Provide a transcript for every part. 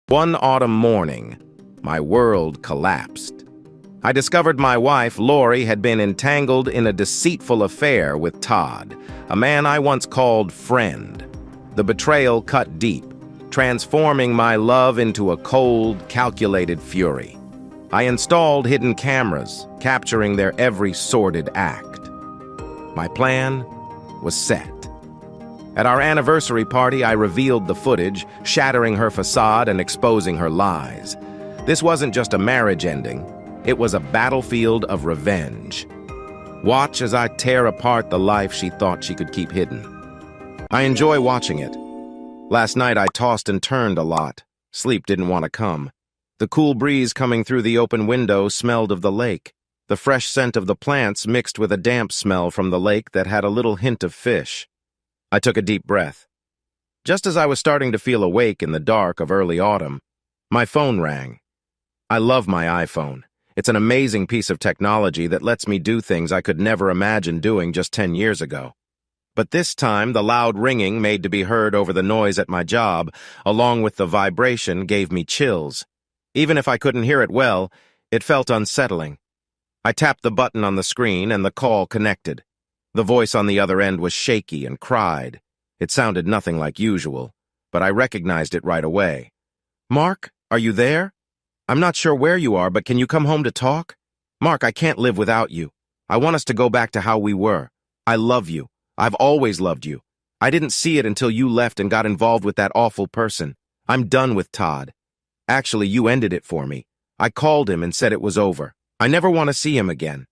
One autumn morning, my world collapsed. I discovered my wife, Lori, had been entangled in a deceitful affair with Todd, a man I once called friend. The betrayal cut deep, transforming my love into a cold, calculated fury. I installed hidden cameras, capturing their every sordid act. My plan was set. At our anniversary party, I revealed the footage, shattering her facade and exposing her lies. This wasn't just a marriage ending. It was a battlefield of revenge. Watch as I tear apart the life she thought she could keep hidden. I enjoy watching it. Last night I tossed and turned a lot. Sleep didn't want to come. The cool breeze coming through the open window smelled of the lake. The fresh scent of the plants mixed with a damp smell from the lake that had a little hint of fish. I took a deep breath. Just as I was starting to feel awake in the dark of early autumn, my phone rang. I love my iPhone. It's an amazing piece of technology that lets me do things I could never imagine doing just 10 years ago. But this time, the loud ringing made to be heard over the noise at my job, along with the vibration, gave me chills. Even if I couldn't hear it well, it felt unsettling. I tapped the button on the screen and the call connected. The voice on the other end was shaky and cried. It sounded nothing like usual, but I recognized it right away. "Mark, are you there? I'm not sure where you are, but can you come home to talk? Mark, I can't live without you. I want us to go back to how we were. I love you. I've always loved you. I didn't see it until you left and got involved with that awful person. I'm done with Todd. Actually, you ended it for me. I called him and said it was over. I never want to see him again.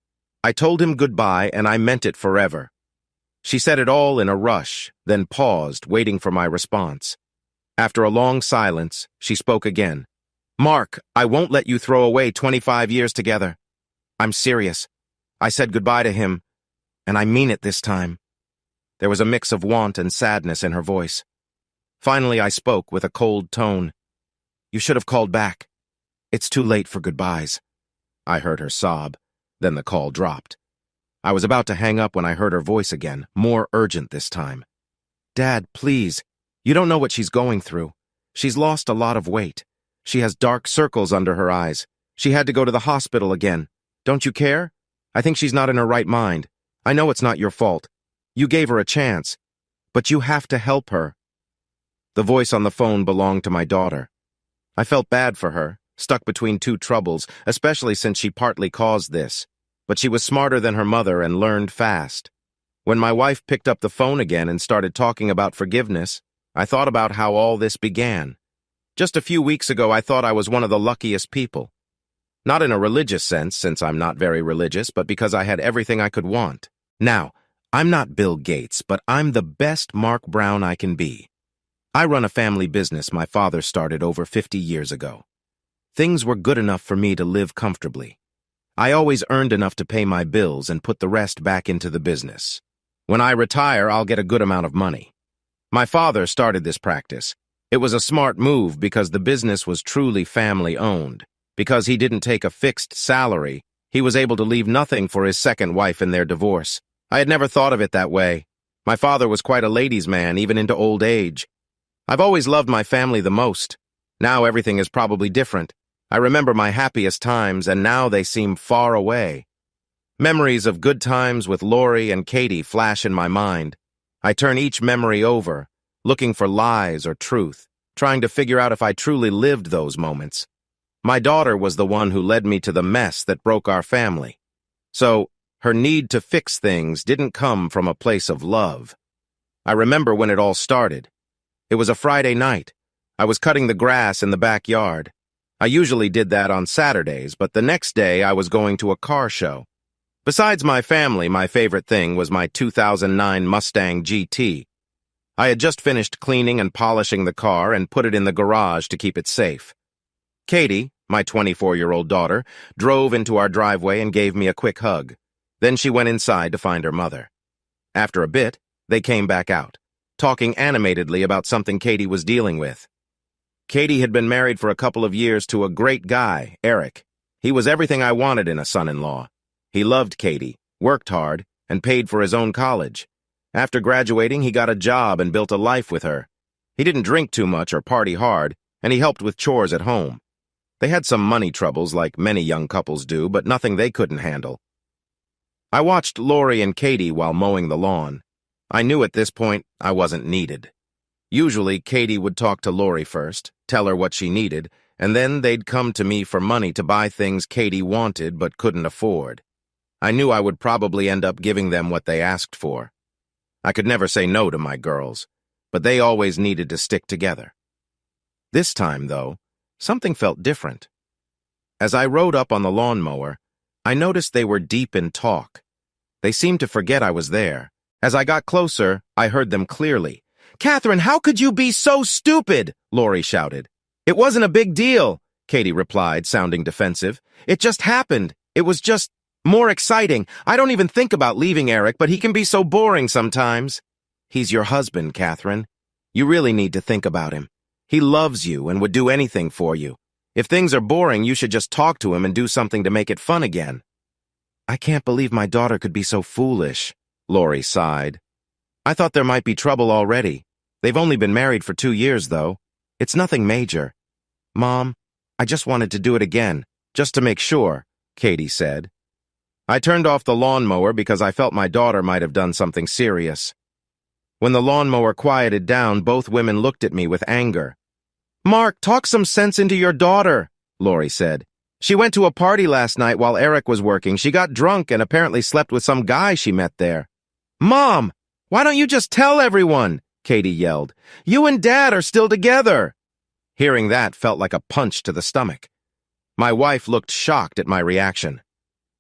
I told him goodbye, and I meant it forever." She said it all in a rush, then paused, waiting for my response. After a long silence, she spoke again. "Mark, I won't let you throw away 25 years together. I'm serious. I said goodbye to him, and I mean it this time." There was a mix of want and sadness in her voice. Finally, I spoke with a cold tone. "You should have called back. It's too late for goodbyes." I heard her sob. Then the call dropped. I was about to hang up when I heard her voice again, more urgent this time. "Dad, please. You don't know what she's going through. She's lost a lot of weight. She has dark circles under her eyes. She had to go to the hospital again. Don't you care? I think she's not in her right mind. I know it's not your fault. You gave her a chance. But you have to help her." The voice on the phone belonged to my daughter. I felt bad for her, stuck between two troubles, especially since she partly caused this. But she was smarter than her mother and learned fast. When my wife picked up the phone again and started talking about forgiveness, I thought about how all this began. Just a few weeks ago, I thought I was one of the luckiest people. Not in a religious sense, since I'm not very religious, but because I had everything I could want. Now, I'm not Bill Gates, but I'm the best Mark Brown I can be. I run a family business my father started over 50 years ago. Things were good enough for me to live comfortably. I always earned enough to pay my bills and put the rest back into the business. When I retire, I'll get a good amount of money. My father started this practice. It was a smart move because the business was truly family-owned. Because he didn't take a fixed salary, he was able to leave nothing for his second wife in their divorce. I had never thought of it that way. My father was quite a ladies' man, even into old age. I've always loved my family the most. Now everything is probably different. I remember my happiest times, and now they seem far away. Memories of good times with Lori and Katie flash in my mind. I turn each memory over, looking for lies or truth, trying to figure out if I truly lived those moments. My daughter was the one who led me to the mess that broke our family. So, her need to fix things didn't come from a place of love. I remember when it all started. It was a Friday night. I was cutting the grass in the backyard. I usually did that on Saturdays, but the next day I was going to a car show. Besides my family, my favorite thing was my 2009 Mustang GT. I had just finished cleaning and polishing the car and put it in the garage to keep it safe. Katie, my 24-year-old daughter, drove into our driveway and gave me a quick hug. Then she went inside to find her mother. After a bit, they came back out, talking animatedly about something Katie was dealing with. Katie had been married for a couple of years to a great guy, Eric. He was everything I wanted in a son-in-law. He loved Katie, worked hard, and paid for his own college. After graduating, he got a job and built a life with her. He didn't drink too much or party hard. and he helped with chores at home. They had some money troubles like many young couples do, but nothing they couldn't handle. I watched Lori and Katie while mowing the lawn. I knew at this point I wasn't needed. Usually, Katie would talk to Lori first, tell her what she needed, and then they'd come to me for money to buy things Katie wanted but couldn't afford. I knew I would probably end up giving them what they asked for. I could never say no to my girls, but they always needed to stick together. This time, though, something felt different. As I rode up on the lawnmower, I noticed they were deep in talk. They seemed to forget I was there. As I got closer, I heard them clearly. "Catherine, how could you be so stupid?" Lori shouted. "It wasn't a big deal," Katie replied, sounding defensive. "It just happened. It was just more exciting. I don't even think about leaving Eric, but he can be so boring sometimes." "He's your husband, Catherine. You really need to think about him. He loves you and would do anything for you. If things are boring, you should just talk to him and do something to make it fun again." "I can't believe my daughter could be so foolish," Lori sighed. "I thought there might be trouble already. They've only been married for 2 years, though. It's nothing major." "Mom, I just wanted to do it again, just to make sure," Katie said. I turned off the lawnmower because I felt my daughter might have done something serious. When the lawnmower quieted down, both women looked at me with anger. "Mark, talk some sense into your daughter," Lori said. "She went to a party last night while Eric was working. She got drunk and apparently slept with some guy she met there." "Mom, why don't you just tell everyone?" Katie yelled. "You and Dad are still together." Hearing that felt like a punch to the stomach. My wife looked shocked at my reaction.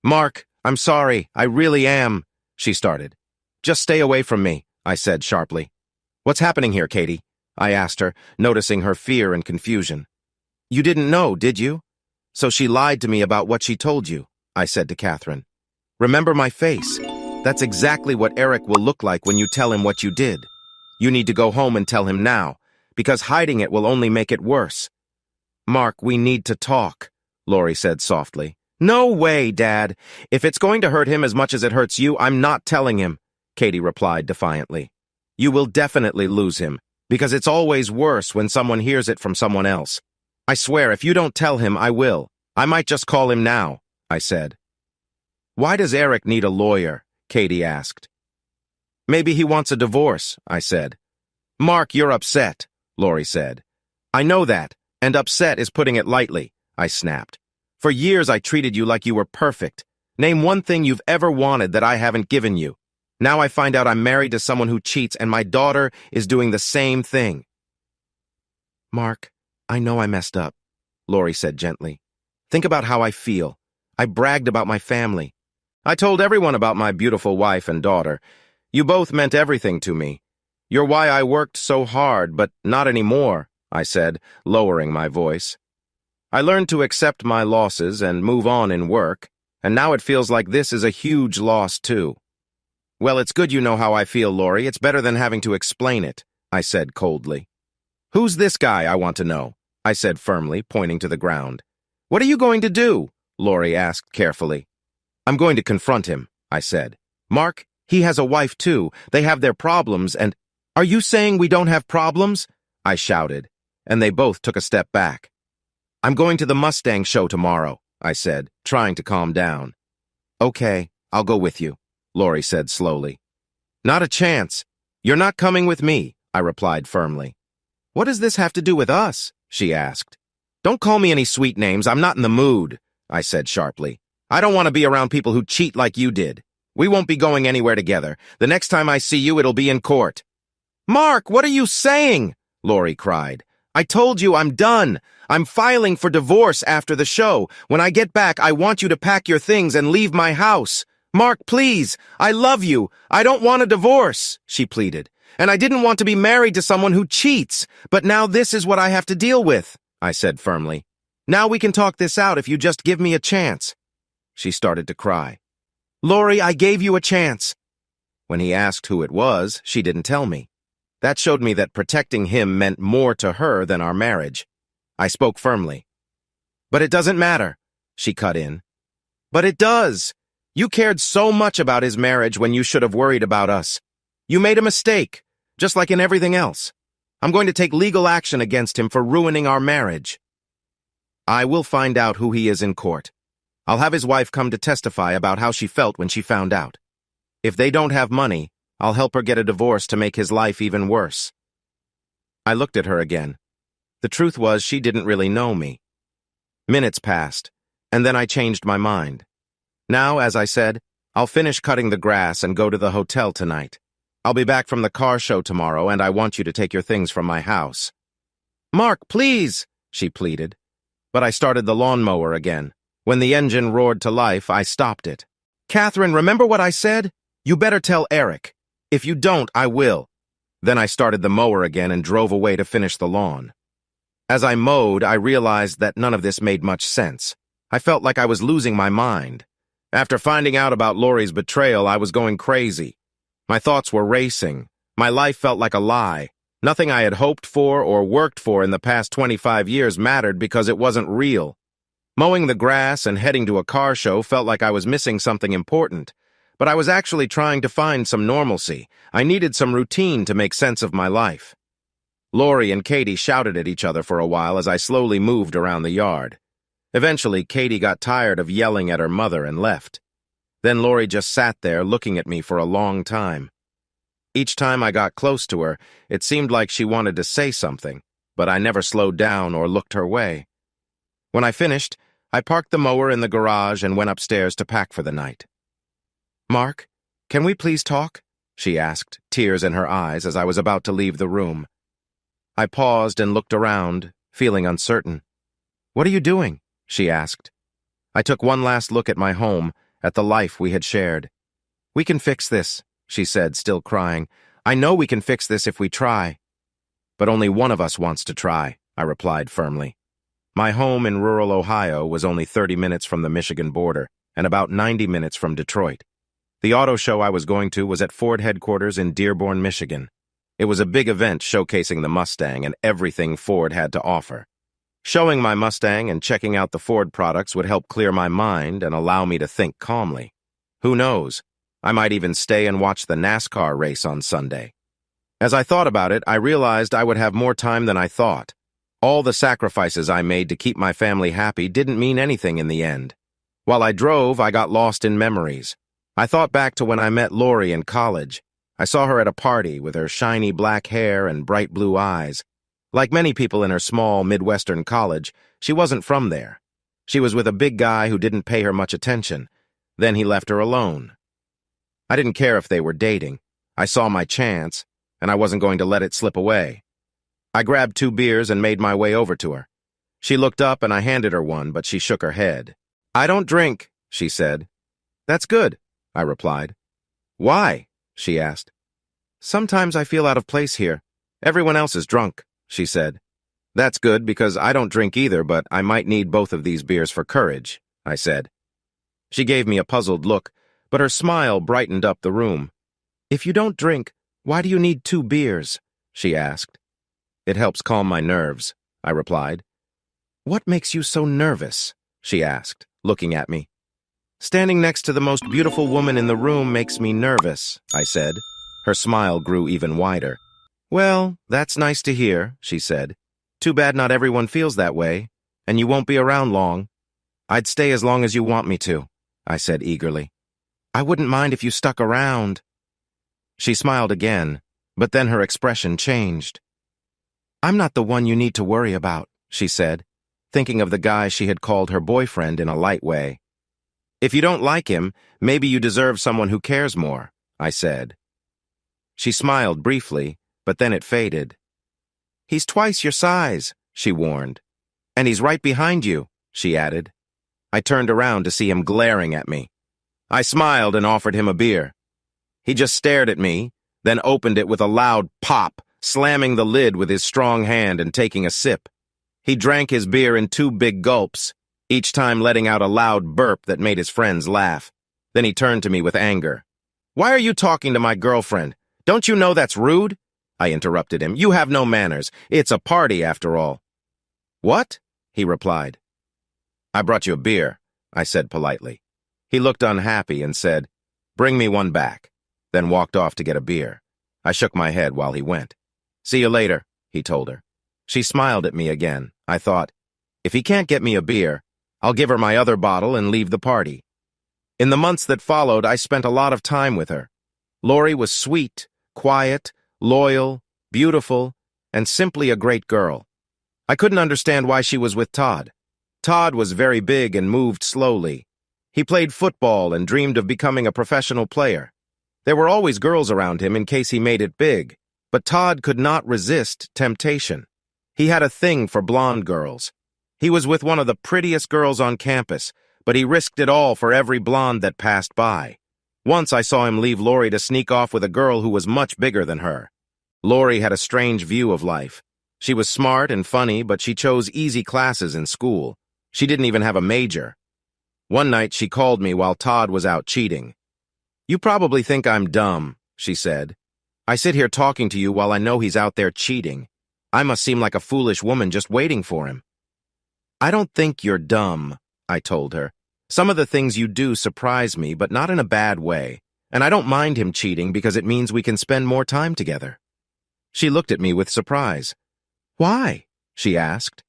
"Mark, I'm sorry, I really am," she started. "Just stay away from me," I said sharply. "What's happening here, Katie?" I asked her, noticing her fear and confusion. "You didn't know, did you? So she lied to me about what she told you," I said to Catherine. "Remember my face. That's exactly what Eric will look like when you tell him what you did. You need to go home and tell him now, because hiding it will only make it worse." "Mark, we need to talk," Lori said softly. "No way, Dad. If it's going to hurt him as much as it hurts you, I'm not telling him," Katie replied defiantly. "You will definitely lose him, because it's always worse when someone hears it from someone else. I swear, if you don't tell him, I will. I might just call him now," I said. "Why does Eric need a lawyer?" Katie asked. "Maybe he wants a divorce," I said. "Mark, you're upset," Lori said. "I know that, and upset is putting it lightly," I snapped. "For years I treated you like you were perfect. Name one thing you've ever wanted that I haven't given you. Now I find out I'm married to someone who cheats and my daughter is doing the same thing." "Mark, I know I messed up," Lori said gently. "Think about how I feel. I bragged about my family. I told everyone about my beautiful wife and daughter. You both meant everything to me. You're why I worked so hard, but not anymore," I said, lowering my voice. "I learned to accept my losses and move on in work, and now it feels like this is a huge loss too." "Well, it's good you know how I feel, Lori. It's better than having to explain it," I said coldly. "Who's this guy, I want to know?" I said firmly, pointing to the ground. "What are you going to do?" Lori asked carefully. "I'm going to confront him," I said. "Mark, he has a wife too. They have their problems and—" "Are you saying we don't have problems?" I shouted, and they both took a step back. "I'm going to the Mustang show tomorrow," I said, trying to calm down. "Okay, I'll go with you," Lori said slowly. "Not a chance. You're not coming with me," I replied firmly. "What does this have to do with us?" she asked. "Don't call me any sweet names. I'm not in the mood," I said sharply. "I don't want to be around people who cheat like you did. We won't be going anywhere together. The next time I see you, it'll be in court." "Mark, what are you saying?" Lori cried. "I told you I'm done. I'm filing for divorce after the show. When I get back, I want you to pack your things and leave my house. Mark, please, I love you. I don't want a divorce," she pleaded. "And I didn't want to be married to someone who cheats, but now this is what I have to deal with," I said firmly. "Now we can talk this out if you just give me a chance." She started to cry. "Lori, I gave you a chance." When he asked who it was, she didn't tell me. That showed me that protecting him meant more to her than our marriage. I spoke firmly. "But it doesn't matter," she cut in. "But it does. You cared so much about his marriage when you should have worried about us. You made a mistake, just like in everything else. I'm going to take legal action against him for ruining our marriage. I will find out who he is in court. I'll have his wife come to testify about how she felt when she found out. If they don't have money, I'll help her get a divorce to make his life even worse. I looked at her again. The truth was, she didn't really know me. Minutes passed, and then I changed my mind. Now, as I said, I'll finish cutting the grass and go to the hotel tonight. I'll be back from the car show tomorrow, and I want you to take your things from my house. Mark, please, she pleaded. But I started the lawnmower again. When the engine roared to life, I stopped it. Catherine, remember what I said? You better tell Eric. If you don't, I will. Then I started the mower again and drove away to finish the lawn. As I mowed, I realized that none of this made much sense. I felt like I was losing my mind. After finding out about Lori's betrayal, I was going crazy. My thoughts were racing. My life felt like a lie. Nothing I had hoped for or worked for in the past 25 years mattered because it wasn't real. Mowing the grass and heading to a car show felt like I was missing something important. But I was actually trying to find some normalcy. I needed some routine to make sense of my life. Lori and Katie shouted at each other for a while as I slowly moved around the yard. Eventually, Katie got tired of yelling at her mother and left. Then Lori just sat there looking at me for a long time. Each time I got close to her, it seemed like she wanted to say something, but I never slowed down or looked her way. When I finished, I parked the mower in the garage and went upstairs to pack for the night. Mark, can we please talk? She asked, tears in her eyes as I was about to leave the room. I paused and looked around, feeling uncertain. What are you doing? She asked. I took one last look at my home, at the life we had shared. We can fix this, she said, still crying. I know we can fix this if we try. But only one of us wants to try, I replied firmly. My home in rural Ohio was only 30 minutes from the Michigan border and about 90 minutes from Detroit. The auto show I was going to was at Ford headquarters in Dearborn, Michigan. It was a big event showcasing the Mustang and everything Ford had to offer. Showing my Mustang and checking out the Ford products would help clear my mind and allow me to think calmly. Who knows? I might even stay and watch the NASCAR race on Sunday. As I thought about it, I realized I would have more time than I thought. All the sacrifices I made to keep my family happy didn't mean anything in the end. While I drove, I got lost in memories. I thought back to when I met Lori in college. I saw her at a party with her shiny black hair and bright blue eyes. Like many people in her small Midwestern college, she wasn't from there. She was with a big guy who didn't pay her much attention. Then he left her alone. I didn't care if they were dating. I saw my chance, and I wasn't going to let it slip away. I grabbed 2 beers and made my way over to her. She looked up and I handed her one, but she shook her head. I don't drink, she said. That's good, I replied. Why? She asked. Sometimes I feel out of place here. Everyone else is drunk, she said. That's good because I don't drink either, but I might need both of these beers for courage, I said. She gave me a puzzled look, but her smile brightened up the room. If you don't drink, why do you need 2 beers? She asked. It helps calm my nerves, I replied. What makes you so nervous? She asked, looking at me. Standing next to the most beautiful woman in the room makes me nervous, I said. Her smile grew even wider. Well, that's nice to hear, she said. Too bad not everyone feels that way, and you won't be around long. I'd stay as long as you want me to, I said eagerly. I wouldn't mind if you stuck around. She smiled again, but then her expression changed. I'm not the one you need to worry about, she said, thinking of the guy she had called her boyfriend in a light way. If you don't like him, maybe you deserve someone who cares more, I said. She smiled briefly, but then it faded. He's twice your size, she warned. And he's right behind you, she added. I turned around to see him glaring at me. I smiled and offered him a beer. He just stared at me, then opened it with a loud pop, slamming the lid with his strong hand and taking a sip. He drank his beer in 2 big gulps, each time letting out a loud burp that made his friends laugh. Then he turned to me with anger. Why are you talking to my girlfriend? Don't you know that's rude? I interrupted him. You have no manners. It's a party, after all. What? He replied. I brought you a beer, I said politely. He looked unhappy and said, Bring me one back, then walked off to get a beer. I shook my head while he went. See you later, he told her. She smiled at me again. I thought, if he can't get me a beer, I'll give her my other bottle and leave the party. In the months that followed, I spent a lot of time with her. Lori was sweet, quiet, loyal, beautiful, and simply a great girl. I couldn't understand why she was with Todd. Todd was very big and moved slowly. He played football and dreamed of becoming a professional player. There were always girls around him in case he made it big, but Todd could not resist temptation. He had a thing for blonde girls. He was with one of the prettiest girls on campus, but he risked it all for every blonde that passed by. Once I saw him leave Lori to sneak off with a girl who was much bigger than her. Lori had a strange view of life. She was smart and funny, but she chose easy classes in school. She didn't even have a major. One night she called me while Todd was out cheating. "You probably think I'm dumb," she said. "I sit here talking to you while I know he's out there cheating. I must seem like a foolish woman just waiting for him." "I don't think you're dumb," I told her. "Some of the things you do surprise me, but not in a bad way. And I don't mind him cheating because it means we can spend more time together." She looked at me with surprise. "Why?" she asked.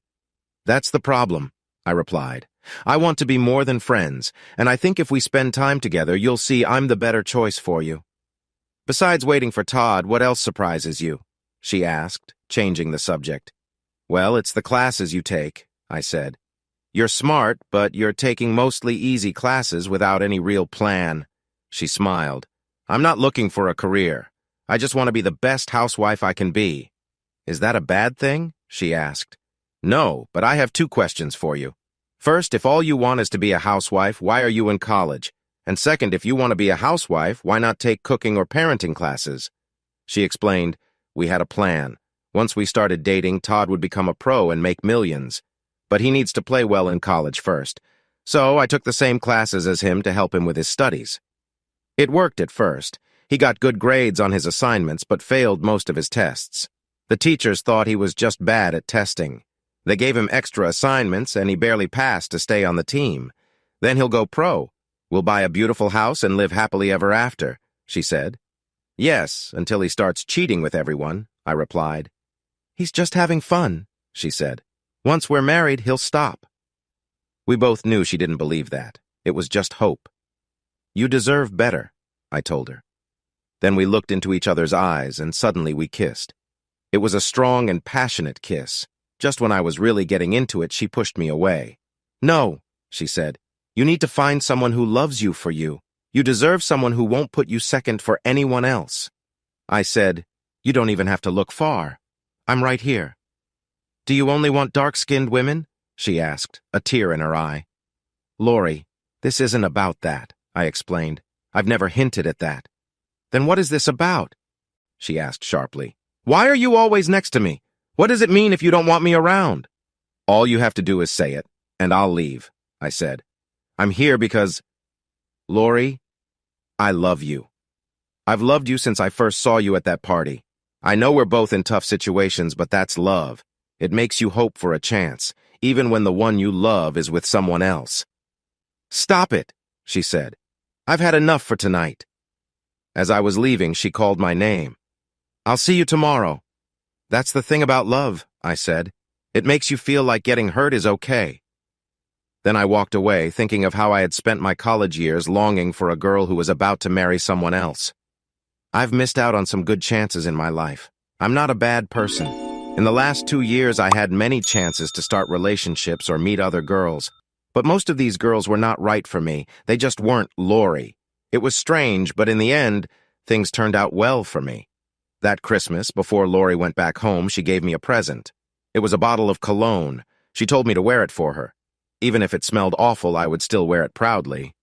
"That's the problem," I replied. "I want to be more than friends, and I think if we spend time together, you'll see I'm the better choice for you." "Besides waiting for Todd, what else surprises you?" she asked, changing the subject. "Well, it's the classes you take," I said. "You're smart, but you're taking mostly easy classes without any real plan." She smiled. "I'm not looking for a career. I just want to be the best housewife I can be." "Is that a bad thing?" she asked. "No, but I have 2 questions for you. First, if all you want is to be a housewife, why are you in college? And second, if you want to be a housewife, why not take cooking or parenting classes?" She explained, "We had a plan. Once we started dating, Todd would become a pro and make millions. But he needs to play well in college first. So I took the same classes as him to help him with his studies." It worked at first. He got good grades on his assignments but failed most of his tests. The teachers thought he was just bad at testing. They gave him extra assignments and he barely passed to stay on the team. "Then he'll go pro. We'll buy a beautiful house and live happily ever after," she said. "Yes, until he starts cheating with everyone," I replied. "He's just having fun," she said. "Once we're married, he'll stop." We both knew she didn't believe that. It was just hope. "You deserve better," I told her. Then we looked into each other's eyes and suddenly we kissed. It was a strong and passionate kiss. Just when I was really getting into it, she pushed me away. "No," she said. "You need to find someone who loves you for you. You deserve someone who won't put you second for anyone else." I said, "You don't even have to look far. I'm right here." "Do you only want dark-skinned women?" she asked, a tear in her eye. "Lori, this isn't about that," I explained. "I've never hinted at that." "Then what is this about?" she asked sharply. "Why are you always next to me? What does it mean if you don't want me around?" "All you have to do is say it, and I'll leave," I said. "I'm here because, Lori, I love you. I've loved you since I first saw you at that party. I know we're both in tough situations, but that's love. It makes you hope for a chance, even when the one you love is with someone else." "Stop it," she said. "I've had enough for tonight." As I was leaving, she called my name. "I'll see you tomorrow." "That's the thing about love," I said. "It makes you feel like getting hurt is okay." Then I walked away, thinking of how I had spent my college years longing for a girl who was about to marry someone else. I've missed out on some good chances in my life. I'm not a bad person. In the last 2 years, I had many chances to start relationships or meet other girls. But most of these girls were not right for me. They just weren't Lori. It was strange, but in the end, things turned out well for me. That Christmas, before Lori went back home, she gave me a present. It was a bottle of cologne. She told me to wear it for her. Even if it smelled awful, I would still wear it proudly.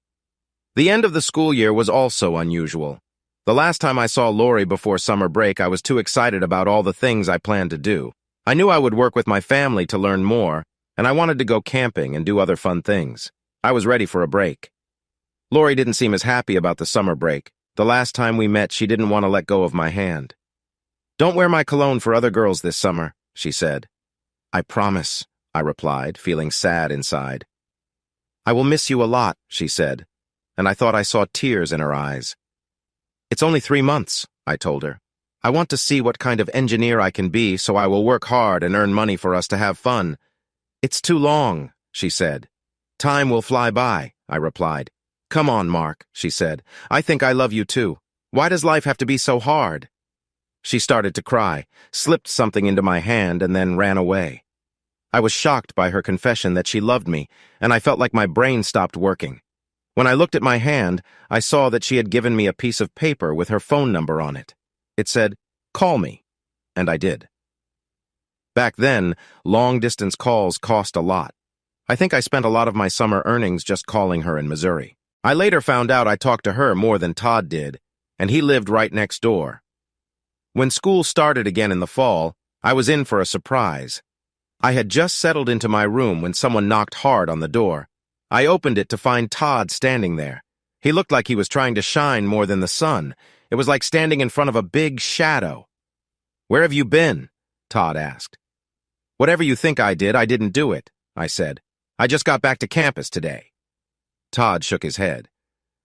The end of the school year was also unusual. The last time I saw Lori before summer break, I was too excited about all the things I planned to do. I knew I would work with my family to learn more, and I wanted to go camping and do other fun things. I was ready for a break. Lori didn't seem as happy about the summer break. The last time we met, she didn't want to let go of my hand. "Don't wear my cologne for other girls this summer," she said. "I promise," I replied, feeling sad inside. "I will miss you a lot," she said, and I thought I saw tears in her eyes. "It's only 3 months," I told her. I want to see what kind of engineer I can be, so I will work hard and earn money for us to have fun. It's too long, she said. Time will fly by, I replied. Come on, Mark, she said. I think I love you too. Why does life have to be so hard? She started to cry, slipped something into my hand, and then ran away. I was shocked by her confession that she loved me, and I felt like my brain stopped working. When I looked at my hand, I saw that she had given me a piece of paper with her phone number on it. It said, "Call me," and I did. Back then, long-distance calls cost a lot. I think I spent a lot of my summer earnings just calling her in Missouri. I later found out I talked to her more than Todd did, and he lived right next door. When school started again in the fall, I was in for a surprise. I had just settled into my room when someone knocked hard on the door. I opened it to find Todd standing there. He looked like he was trying to shine more than the sun. It was like standing in front of a big shadow. "Where have you been?" Todd asked. "Whatever you think I didn't do it," I said. "I just got back to campus today." Todd shook his head.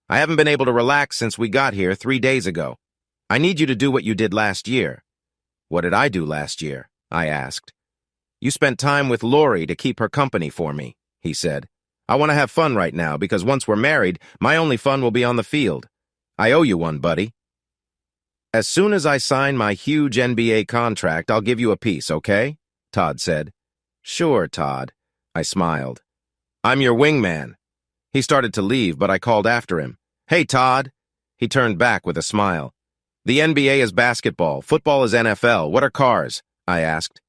"I haven't been able to relax since we got here 3 days ago. I need you to do what you did last year." "What did I do last year?" I asked. "You spent time with Lori to keep her company for me," he said. "I want to have fun right now because once we're married, my only fun will be on the field. I owe you one, buddy. As soon as I sign my huge NBA contract, I'll give you a piece, okay?" Todd said. "Sure, Todd." I smiled. "I'm your wingman." He started to leave, but I called after him. "Hey, Todd." He turned back with a smile. "The NBA is basketball. Football is NFL. What are cars?" I asked.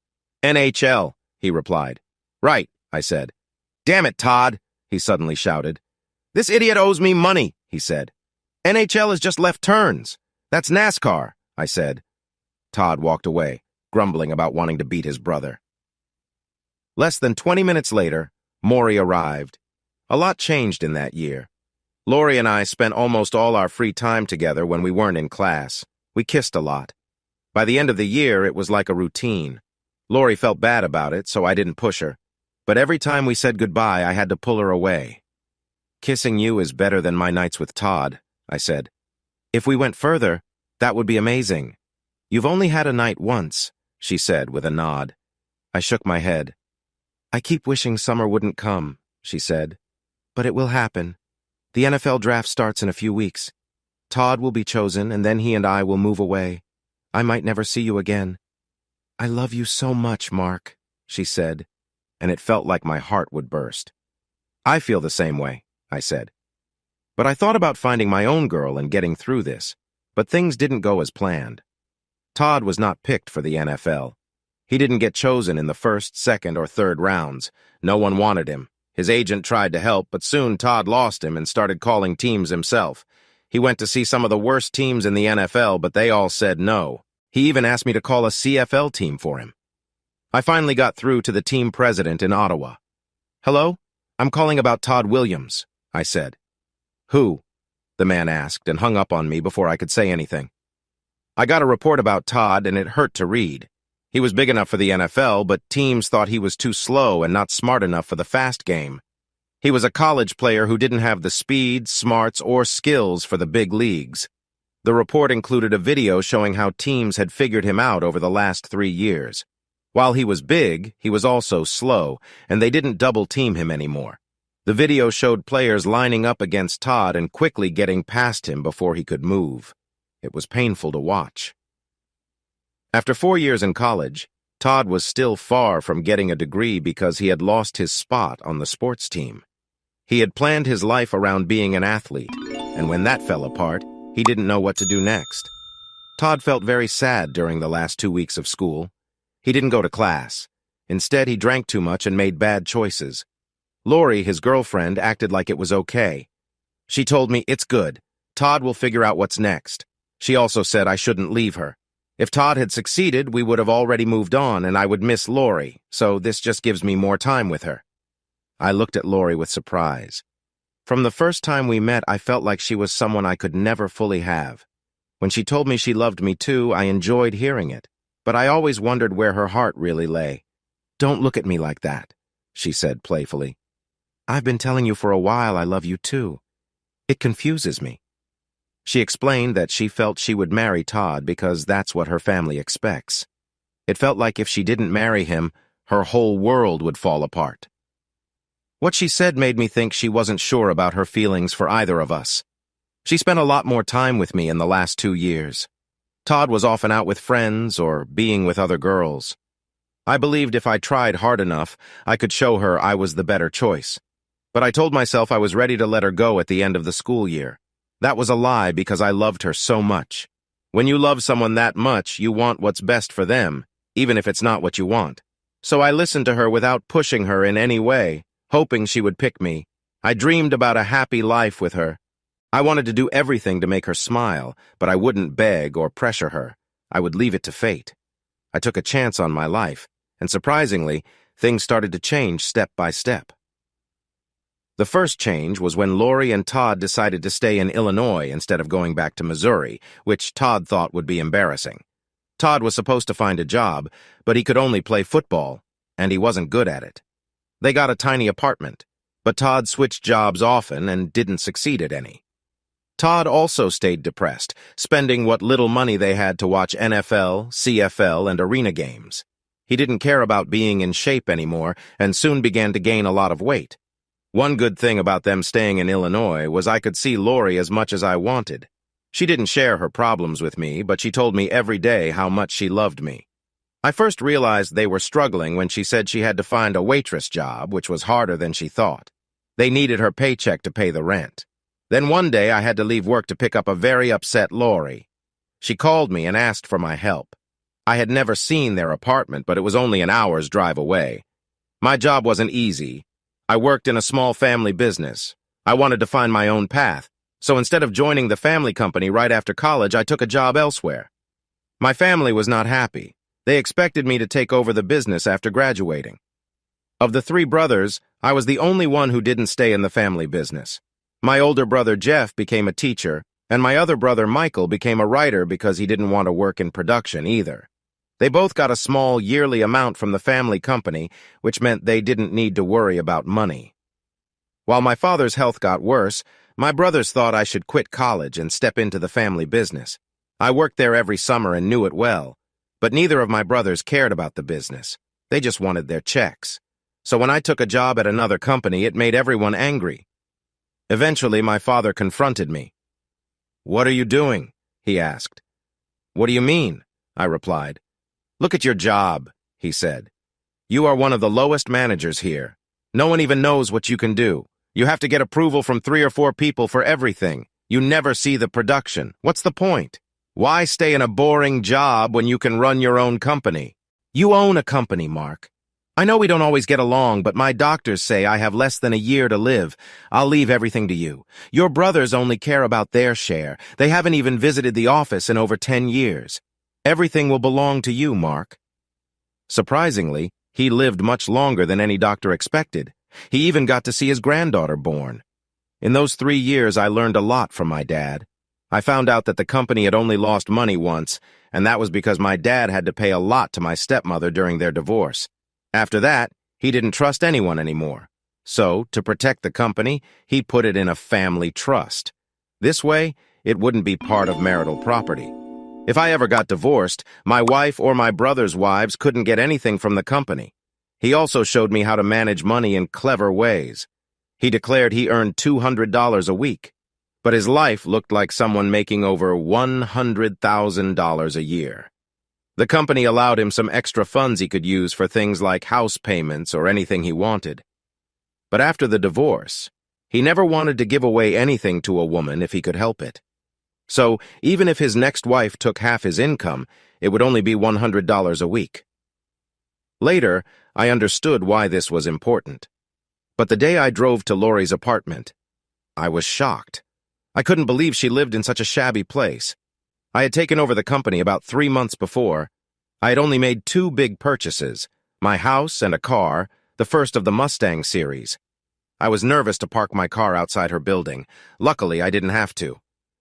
"NHL," he replied. "Right," I said. "Damn it, Todd," he suddenly shouted. "This idiot owes me money," he said. "NHL is just left turns. That's NASCAR," I said. Todd walked away, grumbling about wanting to beat his brother. Less than 20 minutes later, Maury arrived. A lot changed in that year. Lori and I spent almost all our free time together when we weren't in class. We kissed a lot. By the end of the year, it was like a routine. Lori felt bad about it, so I didn't push her. But every time we said goodbye, I had to pull her away. "Kissing you is better than my nights with Todd," I said. "If we went further, that would be amazing." "You've only had a night once," she said with a nod. I shook my head. "I keep wishing summer wouldn't come," she said. "But it will happen. The NFL draft starts in a few weeks. Todd will be chosen, and then he and I will move away. I might never see you again." "I love you so much, Mark," she said, and it felt like my heart would burst. "I feel the same way," I said. But I thought about finding my own girl and getting through this, but things didn't go as planned. Todd was not picked for the NFL. He didn't get chosen in the first, second, or third rounds. No one wanted him. His agent tried to help, but soon Todd lost him and started calling teams himself. He went to see some of the worst teams in the NFL, but they all said no. He even asked me to call a CFL team for him. I finally got through to the team president in Ottawa. "Hello? I'm calling about Todd Williams," I said. "Who?" the man asked and hung up on me before I could say anything. I got a report about Todd, and it hurt to read. He was big enough for the NFL, but teams thought he was too slow and not smart enough for the fast game. He was a college player who didn't have the speed, smarts, or skills for the big leagues. The report included a video showing how teams had figured him out over the last 3 years. While he was big, he was also slow, and they didn't double-team him anymore. The video showed players lining up against Todd and quickly getting past him before he could move. It was painful to watch. After 4 years in college, Todd was still far from getting a degree because he had lost his spot on the sports team. He had planned his life around being an athlete, and when that fell apart, he didn't know what to do next. Todd felt very sad during the last 2 weeks of school. He didn't go to class. Instead, he drank too much and made bad choices. Lori, his girlfriend, acted like it was okay. She told me, "It's good. Todd will figure out what's next." She also said I shouldn't leave her. If Todd had succeeded, we would have already moved on and I would miss Lori, so this just gives me more time with her. I looked at Lori with surprise. From the first time we met, I felt like she was someone I could never fully have. When she told me she loved me too, I enjoyed hearing it, but I always wondered where her heart really lay. "Don't look at me like that," she said playfully. "I've been telling you for a while I love you too. It confuses me." She explained that she felt she would marry Todd because that's what her family expects. It felt like if she didn't marry him, her whole world would fall apart. What she said made me think she wasn't sure about her feelings for either of us. She spent a lot more time with me in the last 2 years. Todd was often out with friends or being with other girls. I believed if I tried hard enough, I could show her I was the better choice. But I told myself I was ready to let her go at the end of the school year. That was a lie because I loved her so much. When you love someone that much, you want what's best for them, even if it's not what you want. So I listened to her without pushing her in any way, hoping she would pick me. I dreamed about a happy life with her. I wanted to do everything to make her smile, but I wouldn't beg or pressure her. I would leave it to fate. I took a chance on my life, and surprisingly, things started to change step by step. The first change was when Lori and Todd decided to stay in Illinois instead of going back to Missouri, which Todd thought would be embarrassing. Todd was supposed to find a job, but he could only play football, and he wasn't good at it. They got a tiny apartment, but Todd switched jobs often and didn't succeed at any. Todd also stayed depressed, spending what little money they had to watch NFL, CFL, and arena games. He didn't care about being in shape anymore and soon began to gain a lot of weight. One good thing about them staying in Illinois was I could see Lori as much as I wanted. She didn't share her problems with me, but she told me every day how much she loved me. I first realized they were struggling when she said she had to find a waitress job, which was harder than she thought. They needed her paycheck to pay the rent. Then one day I had to leave work to pick up a very upset Lori. She called me and asked for my help. I had never seen their apartment, but it was only an hour's drive away. My job wasn't easy. I worked in a small family business. I wanted to find my own path, so instead of joining the family company right after college, I took a job elsewhere. My family was not happy. They expected me to take over the business after graduating. Of the 3 brothers, I was the only one who didn't stay in the family business. My older brother Jeff became a teacher, and my other brother Michael became a writer because he didn't want to work in production either. They both got a small yearly amount from the family company, which meant they didn't need to worry about money. While my father's health got worse, my brothers thought I should quit college and step into the family business. I worked there every summer and knew it well, but neither of my brothers cared about the business. They just wanted their checks. So when I took a job at another company, it made everyone angry. Eventually, my father confronted me. "What are you doing?" he asked. "What do you mean?" I replied. "Look at your job," he said. "You are one of the lowest managers here. No one even knows what you can do. You have to get approval from 3 or 4 people for everything. You never see the production. What's the point? Why stay in a boring job when you can run your own company? You own a company, Mark. I know we don't always get along, but my doctors say I have less than a year to live. I'll leave everything to you. Your brothers only care about their share. They haven't even visited the office in over 10 years. Everything will belong to you, Mark." Surprisingly, he lived much longer than any doctor expected. He even got to see his granddaughter born. In those 3 years, I learned a lot from my dad. I found out that the company had only lost money once, and that was because my dad had to pay a lot to my stepmother during their divorce. After that, he didn't trust anyone anymore. So, to protect the company, he put it in a family trust. This way, it wouldn't be part of marital property. If I ever got divorced, my wife or my brother's wives couldn't get anything from the company. He also showed me how to manage money in clever ways. He declared he earned $200 a week, but his life looked like someone making over $100,000 a year. The company allowed him some extra funds he could use for things like house payments or anything he wanted. But after the divorce, he never wanted to give away anything to a woman if he could help it. So, even if his next wife took half his income, it would only be $100 a week. Later, I understood why this was important. But the day I drove to Lori's apartment, I was shocked. I couldn't believe she lived in such a shabby place. I had taken over the company about 3 months before. I had only made 2 big purchases, my house and a car, the first of the Mustang series. I was nervous to park my car outside her building. Luckily, I didn't have to.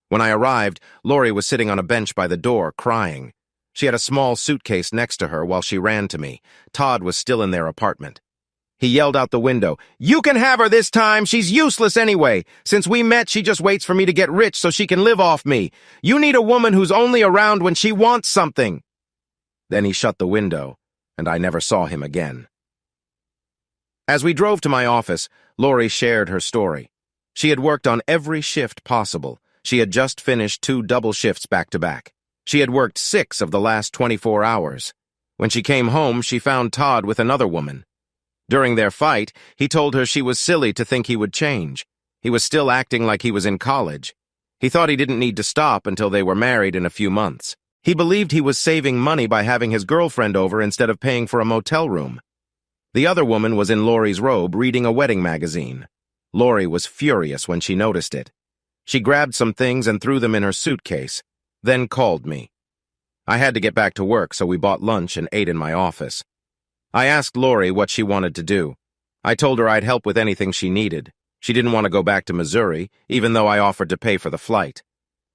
When I arrived, Lori was sitting on a bench by the door, crying. She had a small suitcase next to her while she ran to me. Todd was still in their apartment. He yelled out the window, "You can have her this time! She's useless anyway! Since we met, she just waits for me to get rich so she can live off me! You need a woman who's only around when she wants something!" Then he shut the window, and I never saw him again. As we drove to my office, Lori shared her story. She had worked on every shift possible. She had just finished 2 double shifts back-to-back. She had worked 6 of the last 24 hours. When she came home, she found Todd with another woman. During their fight, he told her she was silly to think he would change. He was still acting like he was in college. He thought he didn't need to stop until they were married in a few months. He believed he was saving money by having his girlfriend over instead of paying for a motel room. The other woman was in Lori's robe reading a wedding magazine. Lori was furious when she noticed it. She grabbed some things and threw them in her suitcase, then called me. I had to get back to work, so we bought lunch and ate in my office. I asked Lori what she wanted to do. I told her I'd help with anything she needed. She didn't want to go back to Missouri, even though I offered to pay for the flight.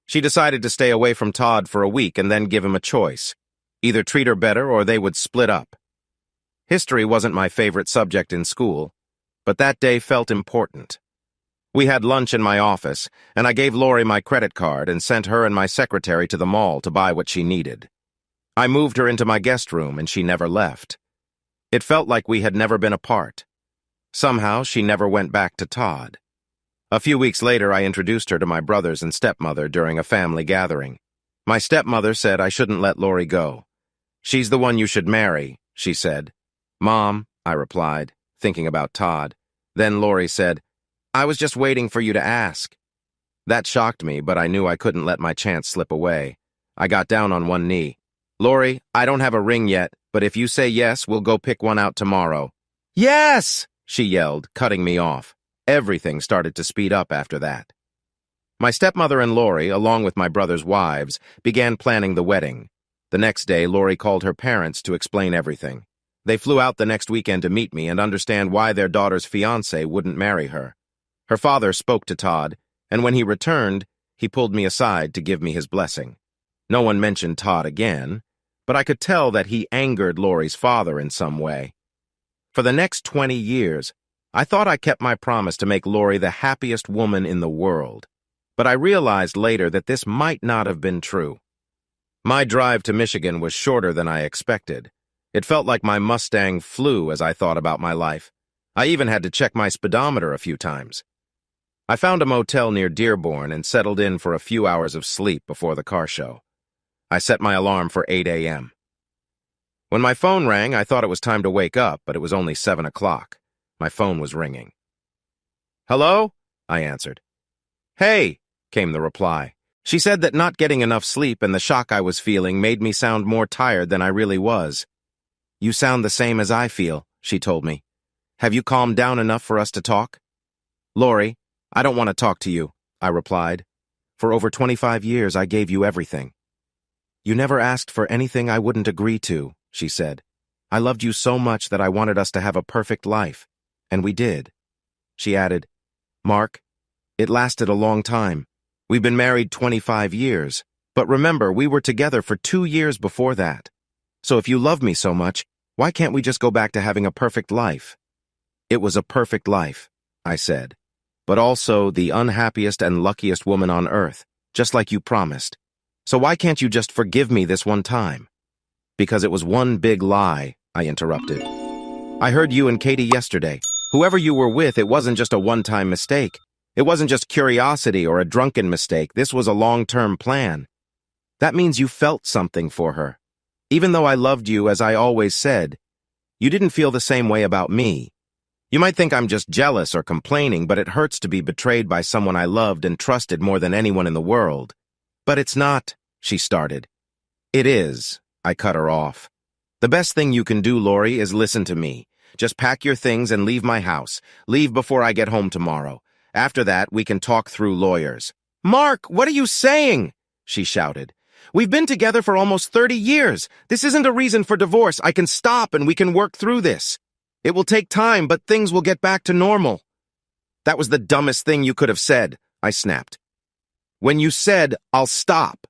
She decided to stay away from Todd for a week and then give him a choice. Either treat her better or they would split up. History wasn't my favorite subject in school, but that day felt important. We had lunch in my office, and I gave Lori my credit card and sent her and my secretary to the mall to buy what she needed. I moved her into my guest room, and she never left. It felt like we had never been apart. Somehow, she never went back to Todd. A few weeks later, I introduced her to my brothers and stepmother during a family gathering. My stepmother said I shouldn't let Lori go. "She's the one you should marry," she said. "Mom," I replied, thinking about Todd. Then Lori said, "I was just waiting for you to ask." That shocked me, but I knew I couldn't let my chance slip away. I got down on one knee. "Lori, I don't have a ring yet, but if you say yes, we'll go pick one out tomorrow." "Yes!" she yelled, cutting me off. Everything started to speed up after that. My stepmother and Lori, along with my brother's wives, began planning the wedding. The next day, Lori called her parents to explain everything. They flew out the next weekend to meet me and understand why their daughter's fiancé wouldn't marry her. Her father spoke to Todd, and when he returned, he pulled me aside to give me his blessing. No one mentioned Todd again, but I could tell that he angered Lori's father in some way. For the next 20 years, I thought I kept my promise to make Lori the happiest woman in the world, but I realized later that this might not have been true. My drive to Michigan was shorter than I expected. It felt like my Mustang flew as I thought about my life. I even had to check my speedometer a few times. I found a motel near Dearborn and settled in for a few hours of sleep before the car show. I set my alarm for 8 a.m. When my phone rang, I thought it was time to wake up, but it was only 7 o'clock. My phone was ringing. "Hello?" I answered. "Hey," came the reply. She said that not getting enough sleep and the shock I was feeling made me sound more tired than I really was. "You sound the same as I feel," she told me. "Have you calmed down enough for us to talk?" "Lori, I don't want to talk to you," I replied. "For over 25 years, I gave you everything." "You never asked for anything I wouldn't agree to," she said. "I loved you so much that I wanted us to have a perfect life, and we did." She added, "Mark, it lasted a long time. We've been married 25 years, but remember, we were together for 2 years before that. So if you love me so much, why can't we just go back to having a perfect life?" "It was a perfect life," I said, "but also the unhappiest and luckiest woman on earth, just like you promised. So why can't you just forgive me this one time?" "Because it was one big lie," I interrupted. "I heard you and Katie yesterday. Whoever you were with, it wasn't just a one-time mistake. It wasn't just curiosity or a drunken mistake. This was a long-term plan. That means you felt something for her. Even though I loved you, as I always said, you didn't feel the same way about me. You might think I'm just jealous or complaining, but it hurts to be betrayed by someone I loved and trusted more than anyone in the world." "But it's not," she started. "It is," I cut her off. "The best thing you can do, Lori, is listen to me. Just pack your things and leave my house. Leave before I get home tomorrow. After that, we can talk through lawyers." "Mark, what are you saying?" she shouted. "We've been together for almost 30 years. This isn't a reason for divorce. I can stop and we can work through this. It will take time, but things will get back to normal." "That was the dumbest thing you could have said," I snapped. "When you said, 'I'll stop.'"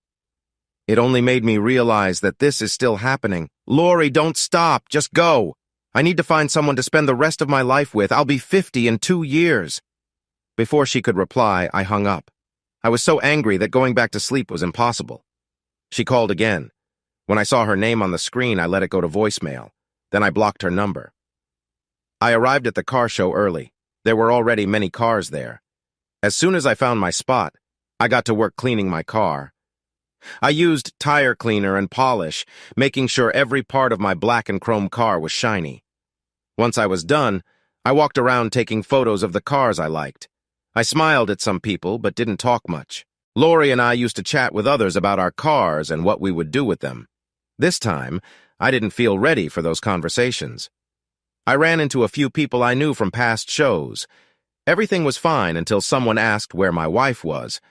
It only made me realize that this is still happening. "Lori, don't stop. Just go." I need to find someone to spend the rest of my life with. I'll be 50 in 2 years. Before she could reply, I hung up. I was so angry that going back to sleep was impossible. She called again. When I saw her name on the screen, I let it go to voicemail. Then I blocked her number. I arrived at the car show early. There were already many cars there. As soon as I found my spot, I got to work cleaning my car. I used tire cleaner and polish, making sure every part of my black and chrome car was shiny. Once I was done, I walked around taking photos of the cars I liked. I smiled at some people, but didn't talk much. Lori and I used to chat with others about our cars and what we would do with them. This time, I didn't feel ready for those conversations. I ran into a few people I knew from past shows. Everything was fine until someone asked where my wife was.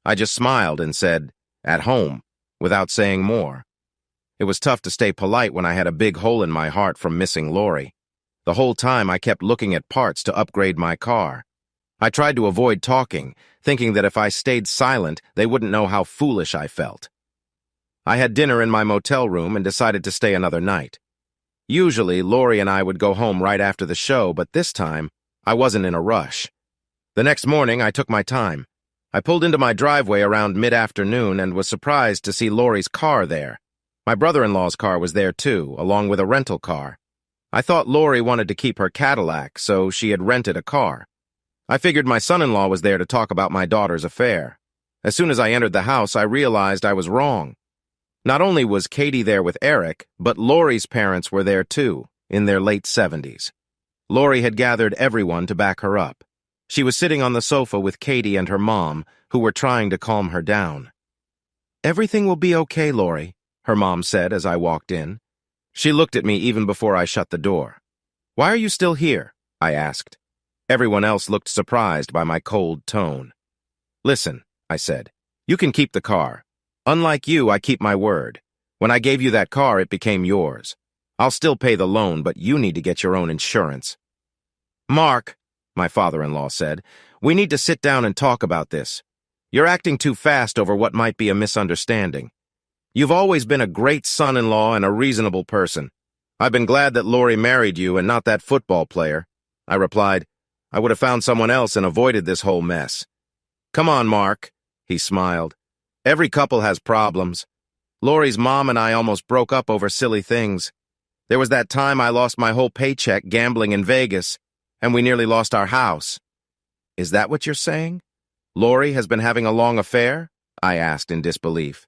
I just smiled and said, "At home," without saying more. It was tough to stay polite when I had a big hole in my heart from missing Lori. The whole time I kept looking at parts to upgrade my car. I tried to avoid talking, thinking that if I stayed silent, they wouldn't know how foolish I felt. I had dinner in my motel room and decided to stay another night. Usually, Lori and I would go home right after the show, but this time, I wasn't in a rush. The next morning, I took my time. I pulled into my driveway around mid-afternoon and was surprised to see Lori's car there. My brother-in-law's car was there too, along with a rental car. I thought Lori wanted to keep her Cadillac, so she had rented a car. I figured my son-in-law was there to talk about my daughter's affair. As soon as I entered the house, I realized I was wrong. Not only was Katie there with Eric, but Lori's parents were there too, in their late 70s. Lori had gathered everyone to back her up. She was sitting on the sofa with Katie and her mom, who were trying to calm her down. "Everything will be okay, Lori," her mom said as I walked in. She looked at me even before I shut the door. "Why are you still here?" I asked. Everyone else looked surprised by my cold tone. "Listen," I said, "you can keep the car. Unlike you, I keep my word. When I gave you that car, it became yours. I'll still pay the loan, but you need to get your own insurance." "Mark," my father-in-law said, "we need to sit down and talk about this. You're acting too fast over what might be a misunderstanding. You've always been a great son-in-law and a reasonable person. I've been glad that Lori married you and not that football player." I replied, "I would have found someone else and avoided this whole mess." "Come on, Mark," he smiled. "Every couple has problems. Lori's mom and I almost broke up over silly things. There was that time I lost my whole paycheck gambling in Vegas, and we nearly lost our house." "Is that what you're saying? Lori has been having a long affair?" I asked in disbelief.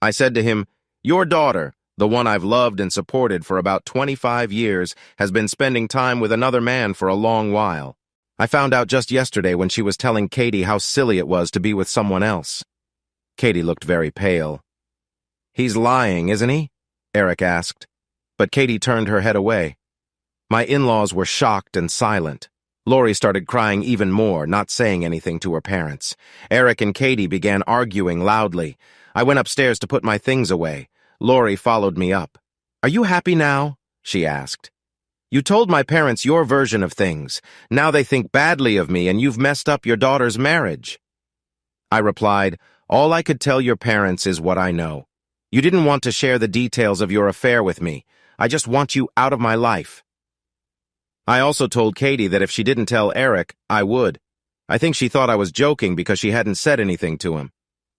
I said to him, "Your daughter, the one I've loved and supported for about 25 years, has been spending time with another man for a long while. I found out just yesterday when she was telling Katie how silly it was to be with someone else." Katie looked very pale. "He's lying, isn't he?" Eric asked. But Katie turned her head away. My in-laws were shocked and silent. Lori started crying even more, not saying anything to her parents. Eric and Katie began arguing loudly. I went upstairs to put my things away. Lori followed me up. "Are you happy now?" she asked. "You told my parents your version of things. Now they think badly of me and you've messed up your daughter's marriage." I replied, "All I could tell your parents is what I know. You didn't want to share the details of your affair with me. I just want you out of my life." I also told Katie that if she didn't tell Eric, I would. I think she thought I was joking because she hadn't said anything to him.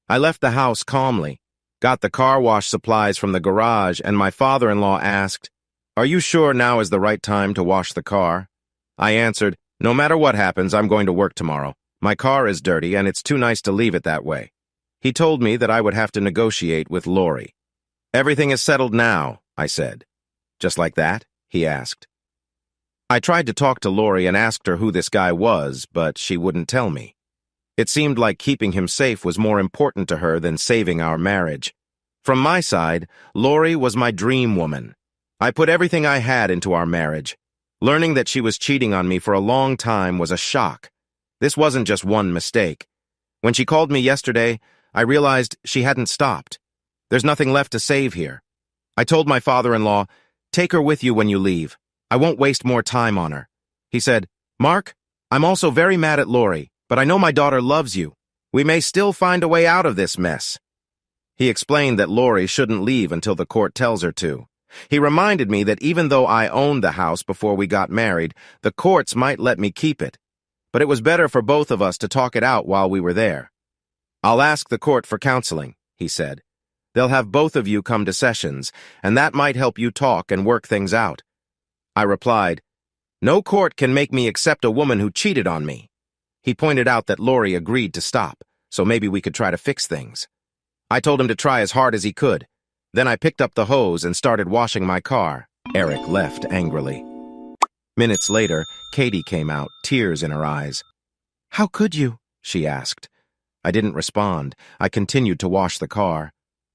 I left the house calmly, got the car wash supplies from the garage, and my father-in-law asked, "Are you sure now is the right time to wash the car?" I answered, "No matter what happens, I'm going to work tomorrow. My car is dirty, and it's too nice to leave it that way." He told me that I would have to negotiate with Lori. "Everything is settled now," I said. "Just like that?" he asked. I tried to talk to Lori and asked her who this guy was, but she wouldn't tell me. It seemed like keeping him safe was more important to her than saving our marriage. From my side, Lori was my dream woman. I put everything I had into our marriage. Learning that she was cheating on me for a long time was a shock. This wasn't just one mistake. When she called me yesterday, I realized she hadn't stopped. There's nothing left to save here. I told my father-in-law, "Take her with you when you leave. I won't waste more time on her." He said, "Mark, I'm also very mad at Lori, but I know my daughter loves you. We may still find a way out of this mess." He explained that Lori shouldn't leave until the court tells her to. He reminded me that even though I owned the house before we got married, the courts might let me keep it. But it was better for both of us to talk it out while we were there. "I'll ask the court for counseling," he said. "They'll have both of you come to sessions, and that might help you talk and work things out." I replied, "No court can make me accept a woman who cheated on me." He pointed out that Lori agreed to stop, so maybe we could try to fix things. I told him to try as hard as he could. Then I picked up the hose and started washing my car. Eric left angrily. Minutes later, Katie came out, tears in her eyes. "How could you?" she asked. I didn't respond. I continued to wash the car.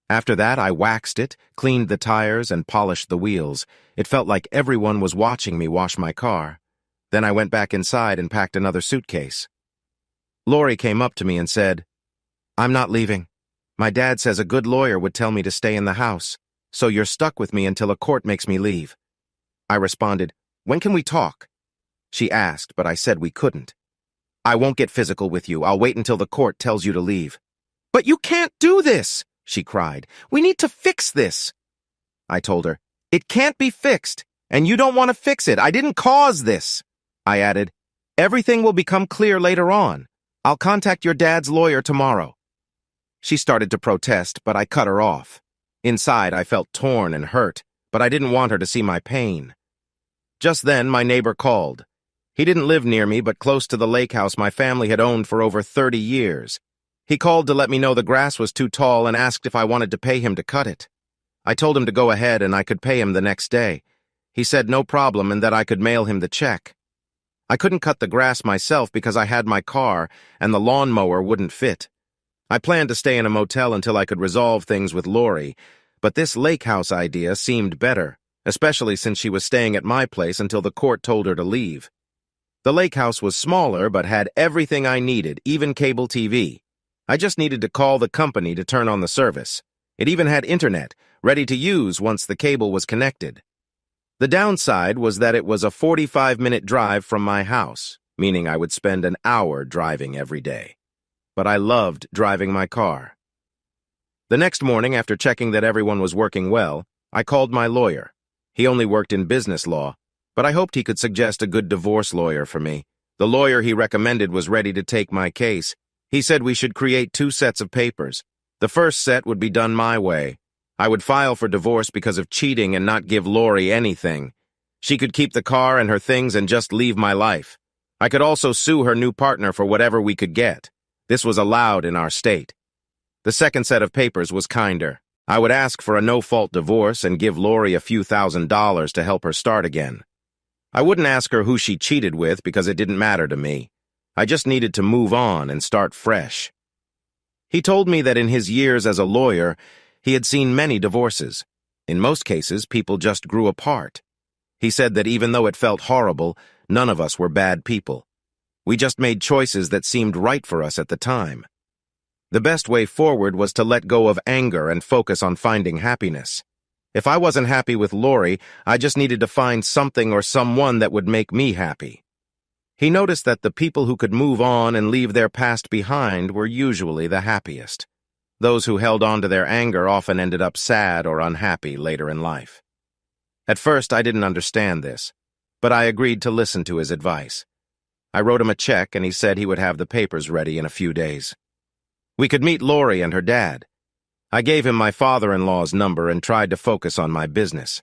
After that, I waxed it, cleaned the tires, and polished the wheels. It felt like everyone was watching me wash my car. Then I went back inside and packed another suitcase. Lori came up to me and said, "I'm not leaving. My dad says a good lawyer would tell me to stay in the house, so you're stuck with me until a court makes me leave." I responded, "When can we talk?" She asked, but I said we couldn't. "I won't get physical with you. I'll wait until the court tells you to leave." "But you can't do this!" she cried. "We need to fix this." I told her, "It can't be fixed, and you don't want to fix it. I didn't cause this." I added, "Everything will become clear later on. I'll contact your dad's lawyer tomorrow." She started to protest, but I cut her off. Inside, I felt torn and hurt, but I didn't want her to see my pain. Just then, my neighbor called. He didn't live near me, but close to the lake house my family had owned for over 30 years. He called to let me know the grass was too tall and asked if I wanted to pay him to cut it. I told him to go ahead and I could pay him the next day. He said no problem and that I could mail him the check. I couldn't cut the grass myself because I had my car and the lawnmower wouldn't fit. I planned to stay in a motel until I could resolve things with Lori, but this lake house idea seemed better, especially since she was staying at my place until the court told her to leave. The lake house was smaller but had everything I needed, even cable TV. I just needed to call the company to turn on the service. It even had internet, ready to use once the cable was connected. The downside was that it was a 45-minute drive from my house, meaning I would spend an hour driving every day. But I loved driving my car. The next morning, after checking that everyone was working well, I called my lawyer. He only worked in business law, but I hoped he could suggest a good divorce lawyer for me. The lawyer he recommended was ready to take my case. He said we should create 2 sets of papers. The first set would be done my way. I would file for divorce because of cheating and not give Lori anything. She could keep the car and her things and just leave my life. I could also sue her new partner for whatever we could get. This was allowed in our state. The second set of papers was kinder. I would ask for a no-fault divorce and give Lori a few $1,000s to help her start again. I wouldn't ask her who she cheated with because it didn't matter to me. I just needed to move on and start fresh. He told me that in his years as a lawyer, he had seen many divorces. In most cases, people just grew apart. He said that even though it felt horrible, none of us were bad people. We just made choices that seemed right for us at the time. The best way forward was to let go of anger and focus on finding happiness. If I wasn't happy with Lori, I just needed to find something or someone that would make me happy. He noticed that the people who could move on and leave their past behind were usually the happiest. Those who held on to their anger often ended up sad or unhappy later in life. At first, I didn't understand this, but I agreed to listen to his advice. I wrote him a check and he said he would have the papers ready in a few days. We could meet Lori and her dad. I gave him my father-in-law's number and tried to focus on my business.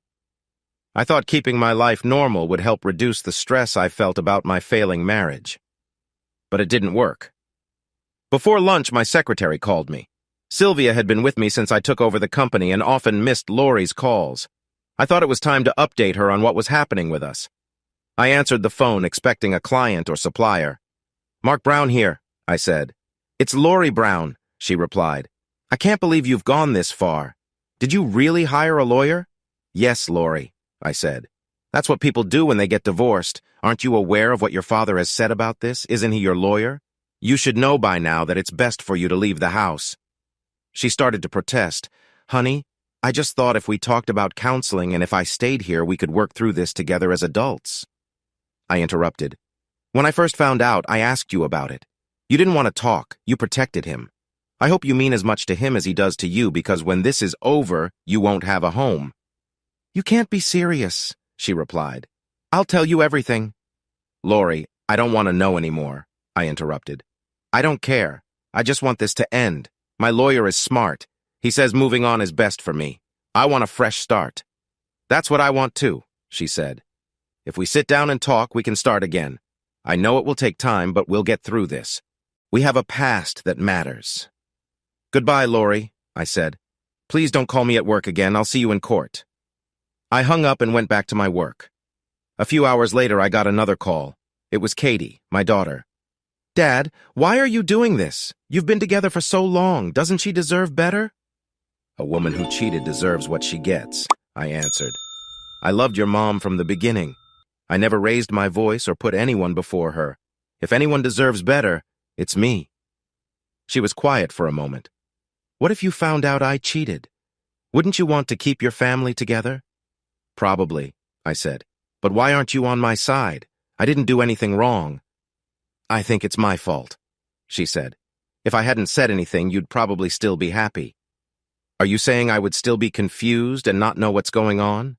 I thought keeping my life normal would help reduce the stress I felt about my failing marriage. But it didn't work. Before lunch, my secretary called me. Sylvia had been with me since I took over the company and often missed Lori's calls. I thought it was time to update her on what was happening with us. I answered the phone expecting a client or supplier. "Mark Brown here," I said. "It's Lori Brown," she replied. "I can't believe you've gone this far. Did you really hire a lawyer?" "Yes, Lori," I said. "That's what people do when they get divorced. Aren't you aware of what your father has said about this? Isn't he your lawyer? You should know by now that it's best for you to leave the house." She started to protest. "Honey, I just thought if we talked about counseling and if I stayed here, we could work through this together as adults." I interrupted. "When I first found out, I asked you about it. You didn't want to talk. You protected him. I hope you mean as much to him as he does to you because when this is over, you won't have a home." You can't be serious, she replied. I'll tell you everything. Lori, I don't want to know anymore, I interrupted. I don't care. I just want this to end. My lawyer is smart. He says moving on is best for me. I want a fresh start. That's what I want too, she said. If we sit down and talk, we can start again. I know it will take time, but we'll get through this. We have a past that matters. Goodbye, Lori, I said. Please don't call me at work again. I'll see you in court. I hung up and went back to my work. A few hours later, I got another call. It was Katie, my daughter. Dad, why are you doing this? You've been together for so long. Doesn't she deserve better? A woman who cheated deserves what she gets, I answered. I loved your mom from the beginning. I never raised my voice or put anyone before her. If anyone deserves better, it's me. She was quiet for a moment. What if you found out I cheated? Wouldn't you want to keep your family together? Probably, I said. But why aren't you on my side? I didn't do anything wrong. I think it's my fault, she said. If I hadn't said anything, you'd probably still be happy. Are you saying I would still be confused and not know what's going on?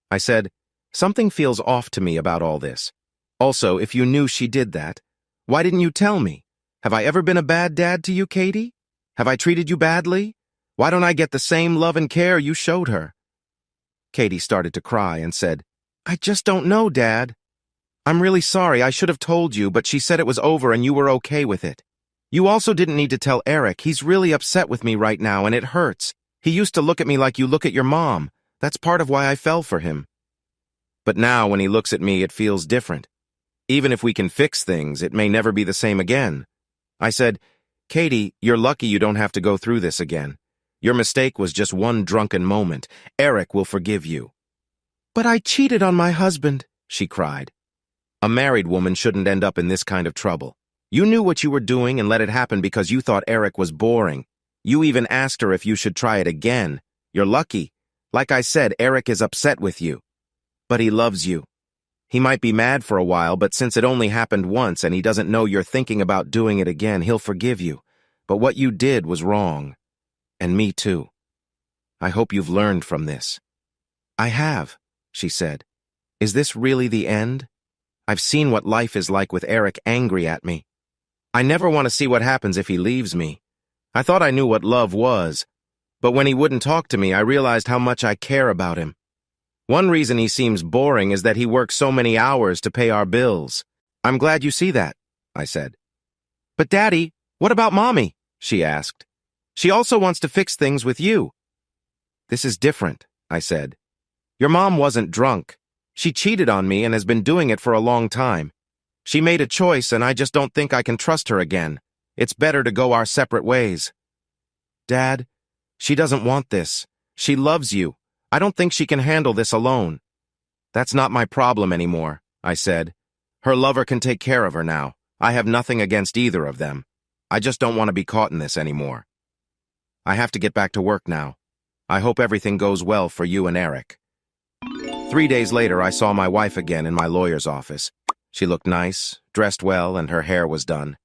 I said, something feels off to me about all this. Also, if you knew she did that, why didn't you tell me? Have I ever been a bad dad to you, Katie? Have I treated you badly? Why don't I get the same love and care you showed her? Katie started to cry and said, I just don't know, Dad. I'm really sorry. I should have told you, but she said it was over and you were okay with it. You also didn't need to tell Eric. He's really upset with me right now, and it hurts. He used to look at me like you look at your mom. That's part of why I fell for him. But now, when he looks at me, it feels different. Even if we can fix things, it may never be the same again. I said, Katie, you're lucky you don't have to go through this again. Your mistake was just one drunken moment. Eric will forgive you. But I cheated on my husband, she cried. A married woman shouldn't end up in this kind of trouble. You knew what you were doing and let it happen because you thought Eric was boring. You even asked her if you should try it again. You're lucky. Like I said, Eric is upset with you. But he loves you. He might be mad for a while, but since it only happened once and he doesn't know you're thinking about doing it again, he'll forgive you. But what you did was wrong. And me too. I hope you've learned from this. I have, she said. Is this really the end? I've seen what life is like with Eric angry at me. I never want to see what happens if he leaves me. I thought I knew what love was, but when he wouldn't talk to me, I realized how much I care about him. One reason he seems boring is that he works so many hours to pay our bills. I'm glad you see that, I said. But Daddy, what about Mommy? She asked. She also wants to fix things with you. This is different, I said. Your mom wasn't drunk. She cheated on me and has been doing it for a long time. She made a choice and I just don't think I can trust her again. It's better to go our separate ways. Dad, she doesn't want this. She loves you. I don't think she can handle this alone. That's not my problem anymore, I said. Her lover can take care of her now. I have nothing against either of them. I just don't want to be caught in this anymore. I have to get back to work now. I hope everything goes well for you and Eric. 3 days later, I saw my wife again in my lawyer's office. She looked nice, dressed well, and her hair was done.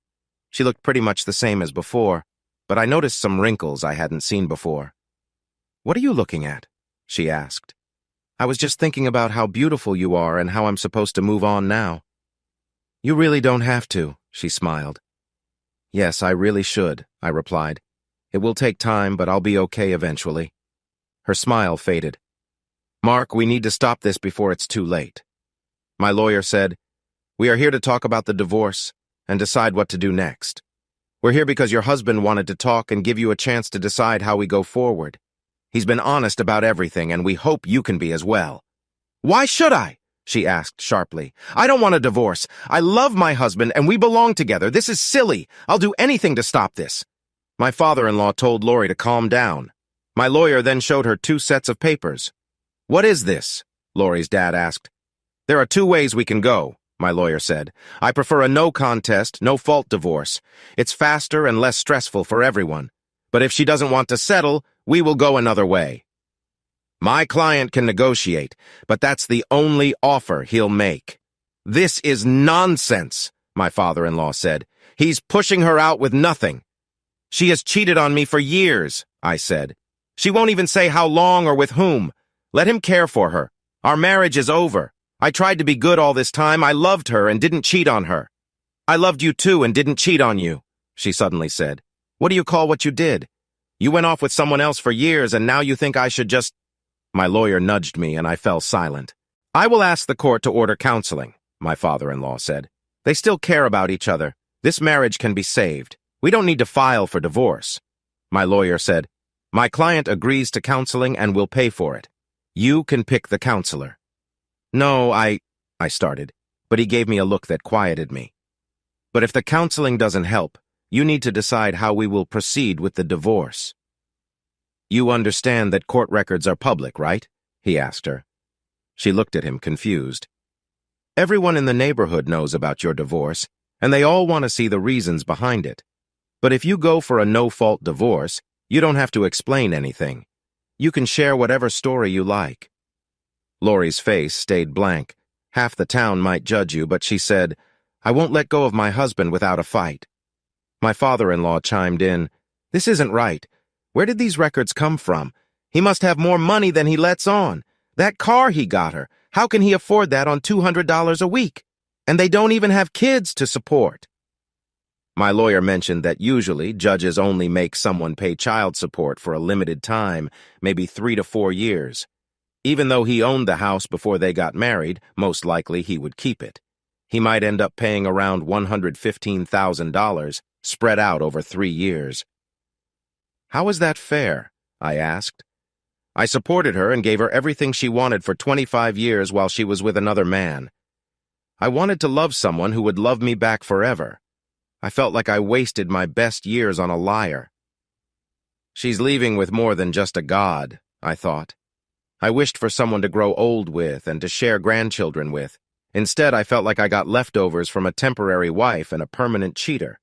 She looked pretty much the same as before, but I noticed some wrinkles I hadn't seen before. What are you looking at? She asked. I was just thinking about how beautiful you are and how I'm supposed to move on now. You really don't have to, she smiled. Yes, I really should, I replied. It will take time, but I'll be okay eventually. Her smile faded. Mark, we need to stop this before it's too late. My lawyer said, we are here to talk about the divorce and decide what to do next. We're here because your husband wanted to talk and give you a chance to decide how we go forward. He's been honest about everything, and we hope you can be as well. Why should I? She asked sharply. I don't want a divorce. I love my husband, and we belong together. This is silly. I'll do anything to stop this. My father-in-law told Lori to calm down. My lawyer then showed her 2 sets of papers. What is this? Lori's dad asked. There are 2 ways we can go, my lawyer said. I prefer a no-contest, no-fault divorce. It's faster and less stressful for everyone. But if she doesn't want to settle, we will go another way. My client can negotiate, but that's the only offer he'll make. This is nonsense, my father-in-law said. He's pushing her out with nothing. She has cheated on me for years, I said. She won't even say how long or with whom. Let him care for her. Our marriage is over. I tried to be good all this time. I loved her and didn't cheat on her. I loved you too and didn't cheat on you, she suddenly said. What do you call what you did? You went off with someone else for years and now you think I should just... My lawyer nudged me and I fell silent. I will ask the court to order counseling, my father-in-law said. They still care about each other. This marriage can be saved. We don't need to file for divorce. My lawyer said, my client agrees to counseling and will pay for it. You can pick the counselor. No, I started, but he gave me a look that quieted me. But if the counseling doesn't help, you need to decide how we will proceed with the divorce. You understand that court records are public, right? He asked her. She looked at him, confused. Everyone in the neighborhood knows about your divorce, and they all want to see the reasons behind it. But if you go for a no-fault divorce, you don't have to explain anything. You can share whatever story you like. Lori's face stayed blank. Half the town might judge you, but she said, I won't let go of my husband without a fight. My father-in-law chimed in, this isn't right. Where did these records come from? He must have more money than he lets on. That car he got her, how can he afford that on $200 a week? And they don't even have kids to support. My lawyer mentioned that usually judges only make someone pay child support for a limited time, maybe 3 to 4 years. Even though he owned the house before they got married, most likely he would keep it. He might end up paying around $115,000, spread out over 3 years. How is that fair? I asked. I supported her and gave her everything she wanted for 25 years while she was with another man. I wanted to love someone who would love me back forever. I felt like I wasted my best years on a liar. She's leaving with more than just a god, I thought. I wished for someone to grow old with and to share grandchildren with. Instead, I felt like I got leftovers from a temporary wife and a permanent cheater.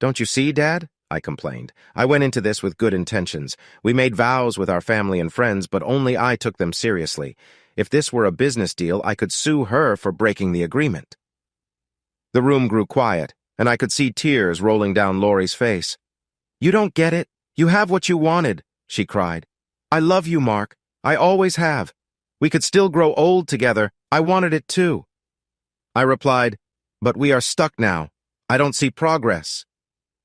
Don't you see, Dad? I complained. I went into this with good intentions. We made vows with our family and friends, but only I took them seriously. If this were a business deal, I could sue her for breaking the agreement. The room grew quiet, and I could see tears rolling down Lori's face. You don't get it. You have what you wanted, she cried. I love you, Mark. I always have. We could still grow old together. I wanted it too. I replied, but we are stuck now. I don't see progress.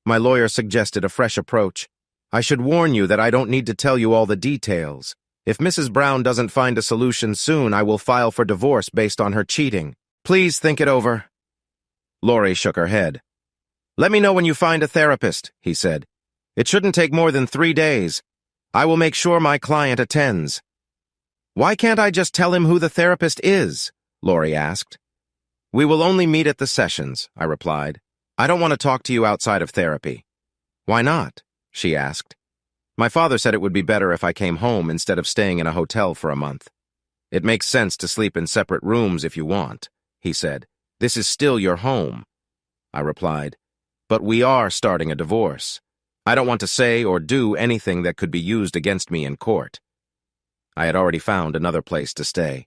My lawyer suggested a fresh approach. I should warn you that I don't need to tell you all the details. If Mrs. Brown doesn't find a solution soon, I will file for divorce based on her cheating. Please think it over. Lori shook her head. Let me know when you find a therapist, he said. It shouldn't take more than 3 days. I will make sure my client attends. Why can't I just tell him who the therapist is? Lori asked. We will only meet at the sessions, I replied. I don't want to talk to you outside of therapy. Why not? She asked. My father said it would be better if I came home instead of staying in a hotel for a month. It makes sense to sleep in separate rooms if you want, he said. This is still your home. I replied, but we are starting a divorce. I don't want to say or do anything that could be used against me in court. I had already found another place to stay.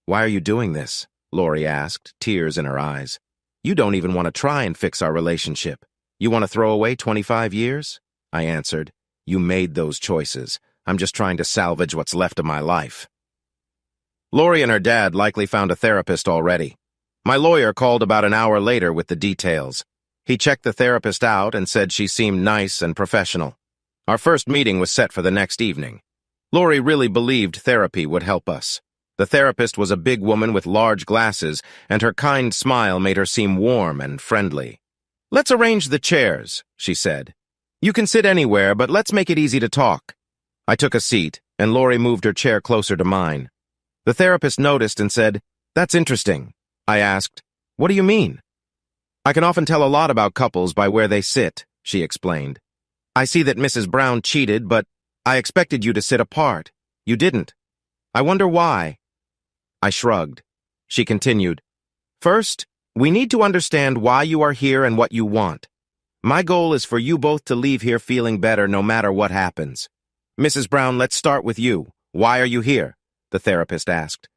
Why are you doing this? Lori asked, tears in her eyes. You don't even want to try and fix our relationship. You want to throw away 25 years? I answered. You made those choices. I'm just trying to salvage what's left of my life. Lori and her dad likely found a therapist already. My lawyer called about an hour later with the details. He checked the therapist out and said she seemed nice and professional. Our first meeting was set for the next evening. Lori really believed therapy would help us. The therapist was a big woman with large glasses, and her kind smile made her seem warm and friendly. Let's arrange the chairs, she said. You can sit anywhere, but let's make it easy to talk. I took a seat, and Lori moved her chair closer to mine. The therapist noticed and said, That's interesting. I asked, What do you mean? I can often tell a lot about couples by where they sit, she explained. I see that Mrs. Brown cheated, but I expected you to sit apart. You didn't. I wonder why. I shrugged. She continued, First, we need to understand why you are here and what you want. My goal is for you both to leave here feeling better no matter what happens. Mrs. Brown, let's start with you. Why are you here? The therapist asked.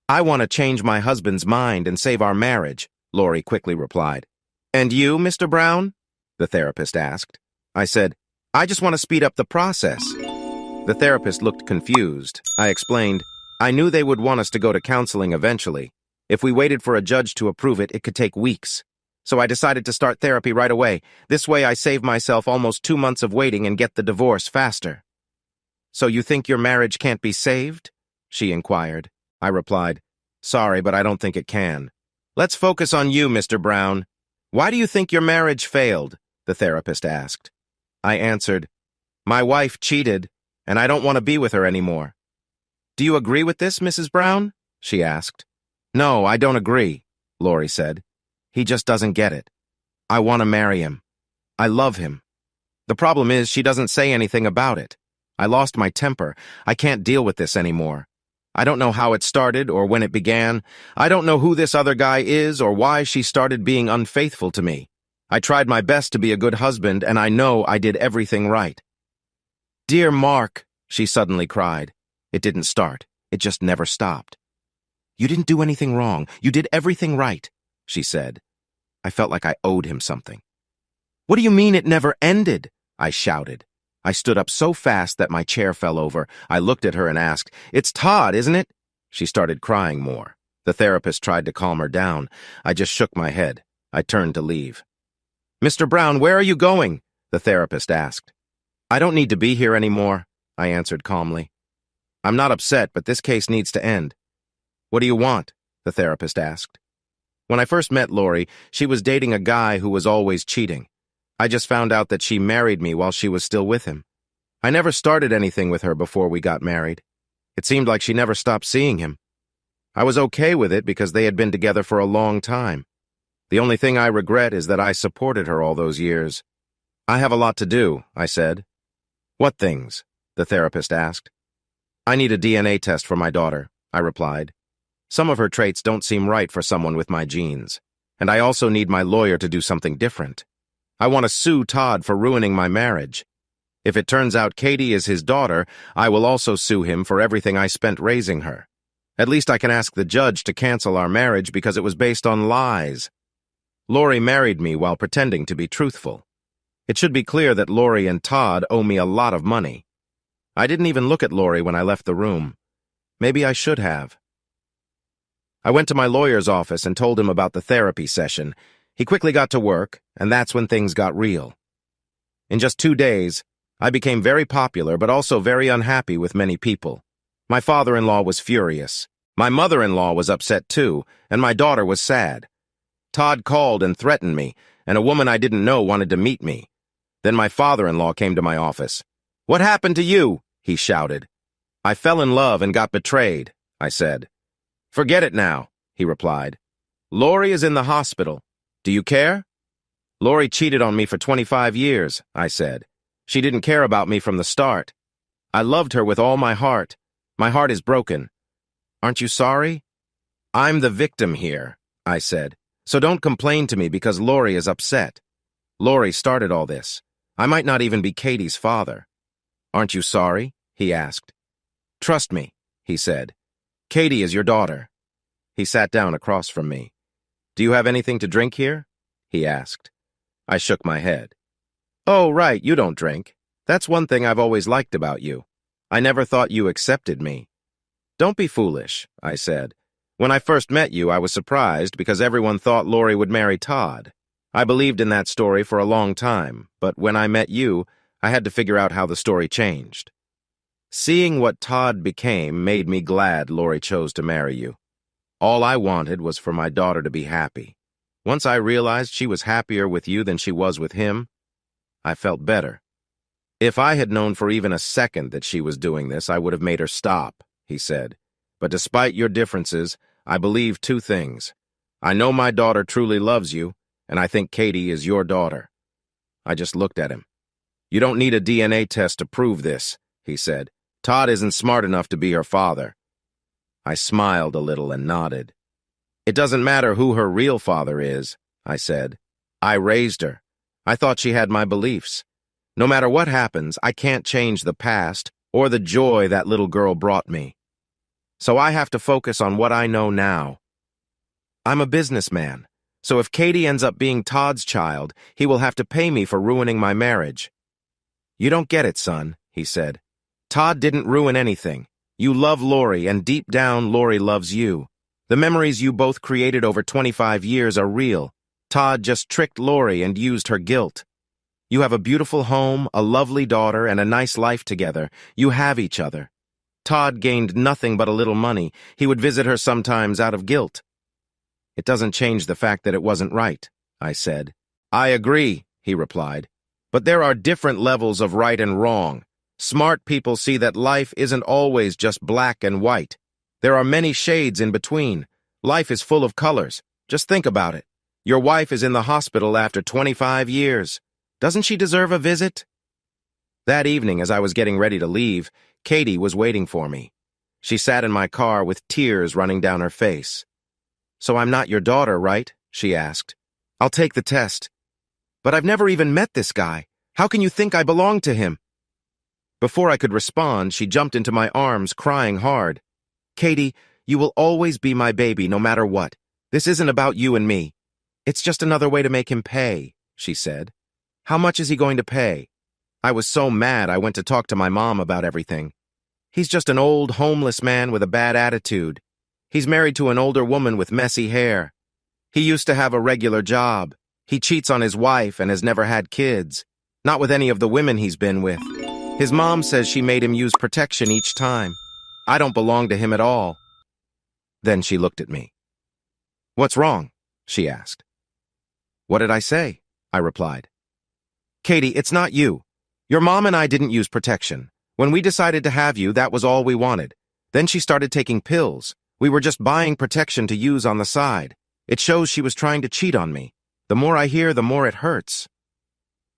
I want to change my husband's mind and save our marriage, Lori quickly replied. And you, Mr. Brown? The therapist asked. I said, I just want to speed up the process. The therapist looked confused. I explained, I knew they would want us to go to counseling eventually. If we waited for a judge to approve it, it could take weeks. So I decided to start therapy right away. This way I save myself almost 2 months of waiting and get the divorce faster. So you think your marriage can't be saved? She inquired. I replied, sorry, but I don't think it can. Let's focus on you, Mr. Brown. Why do you think your marriage failed? The therapist asked. I answered, my wife cheated, and I don't want to be with her anymore. Do you agree with this, Mrs. Brown? She asked. No, I don't agree, Lori said. He just doesn't get it. I want to marry him. I love him. The problem is she doesn't say anything about it. I lost my temper. I can't deal with this anymore. I don't know how it started or when it began. I don't know who this other guy is or why she started being unfaithful to me. I tried my best to be a good husband, and I know I did everything right. Dear Mark, she suddenly cried. It didn't start. It just never stopped. You didn't do anything wrong. You did everything right, she said. I felt like I owed him something. What do you mean it never ended? I shouted. I stood up so fast that my chair fell over. I looked at her and asked, It's Todd, isn't it? She started crying more. The therapist tried to calm her down. I just shook my head. I turned to leave. Mr. Brown, where are you going? The therapist asked. I don't need to be here anymore, I answered calmly. I'm not upset, but this case needs to end. What do you want? The therapist asked. When I first met Lori, she was dating a guy who was always cheating. I just found out that she married me while she was still with him. I never started anything with her before we got married. It seemed like she never stopped seeing him. I was okay with it because they had been together for a long time. The only thing I regret is that I supported her all those years. I have a lot to do, I said. What things? The therapist asked. I need a DNA test for my daughter, I replied. Some of her traits don't seem right for someone with my genes, and I also need my lawyer to do something different. I want to sue Todd for ruining my marriage. If it turns out Katie is his daughter, I will also sue him for everything I spent raising her. At least I can ask the judge to cancel our marriage because it was based on lies. Lori married me while pretending to be truthful. It should be clear that Lori and Todd owe me a lot of money. I didn't even look at Lori when I left the room. Maybe I should have. I went to my lawyer's office and told him about the therapy session. He quickly got to work, and that's when things got real. In just 2 days, I became very popular but also very unhappy with many people. My father-in-law was furious. My mother-in-law was upset too, and my daughter was sad. Todd called and threatened me, and a woman I didn't know wanted to meet me. Then my father-in-law came to my office. What happened to you? He shouted. I fell in love and got betrayed, I said. Forget it now, he replied. Lori is in the hospital. Do you care? Lori cheated on me for 25 years, I said. She didn't care about me from the start. I loved her with all my heart. My heart is broken. Aren't you sorry? I'm the victim here, I said. So don't complain to me because Lori is upset. Lori started all this. I might not even be Katie's father. Aren't you sorry? He asked. Trust me, he said. Katie is your daughter. He sat down across from me. Do you have anything to drink here? He asked. I shook my head. Oh, right, you don't drink. That's one thing I've always liked about you. I never thought you accepted me. Don't be foolish, I said. When I first met you, I was surprised because everyone thought Lori would marry Todd. I believed in that story for a long time, but when I met you, I had to figure out how the story changed. Seeing what Todd became made me glad Lori chose to marry you. All I wanted was for my daughter to be happy. Once I realized she was happier with you than she was with him, I felt better. If I had known for even a second that she was doing this, I would have made her stop, he said. But despite your differences, I believe 2 things. I know my daughter truly loves you, and I think Katie is your daughter. I just looked at him. You don't need a DNA test to prove this, he said. Todd isn't smart enough to be her father. I smiled a little and nodded. It doesn't matter who her real father is, I said. I raised her. I thought she had my beliefs. No matter what happens, I can't change the past or the joy that little girl brought me. So I have to focus on what I know now. I'm a businessman, so if Katie ends up being Todd's child, he will have to pay me for ruining my marriage. You don't get it, son, he said. Todd didn't ruin anything. You love Lori, and deep down, Lori loves you. The memories you both created over 25 years are real. Todd just tricked Lori and used her guilt. You have a beautiful home, a lovely daughter, and a nice life together. You have each other. Todd gained nothing but a little money. He would visit her sometimes out of guilt. It doesn't change the fact that it wasn't right, I said. I agree, he replied. But there are different levels of right and wrong. Smart people see that life isn't always just black and white. There are many shades in between. Life is full of colors. Just think about it. Your wife is in the hospital after 25 years. Doesn't she deserve a visit? That evening, as I was getting ready to leave, Katie was waiting for me. She sat in my car with tears running down her face. So I'm not your daughter, right? She asked. I'll take the test. But I've never even met this guy. How can you think I belong to him? Before I could respond, she jumped into my arms, crying hard. Katie, you will always be my baby, no matter what. This isn't about you and me. It's just another way to make him pay, she said. How much is he going to pay? I was so mad I went to talk to my mom about everything. He's just an old, homeless man with a bad attitude. He's married to an older woman with messy hair. He used to have a regular job. He cheats on his wife and has never had kids. Not with any of the women he's been with. His mom says she made him use protection each time. I don't belong to him at all. Then she looked at me. What's wrong? She asked. What did I say? I replied. Katie, it's not you. Your mom and I didn't use protection. When we decided to have you, that was all we wanted. Then she started taking pills. We were just buying protection to use on the side. It shows she was trying to cheat on me. The more I hear, the more it hurts.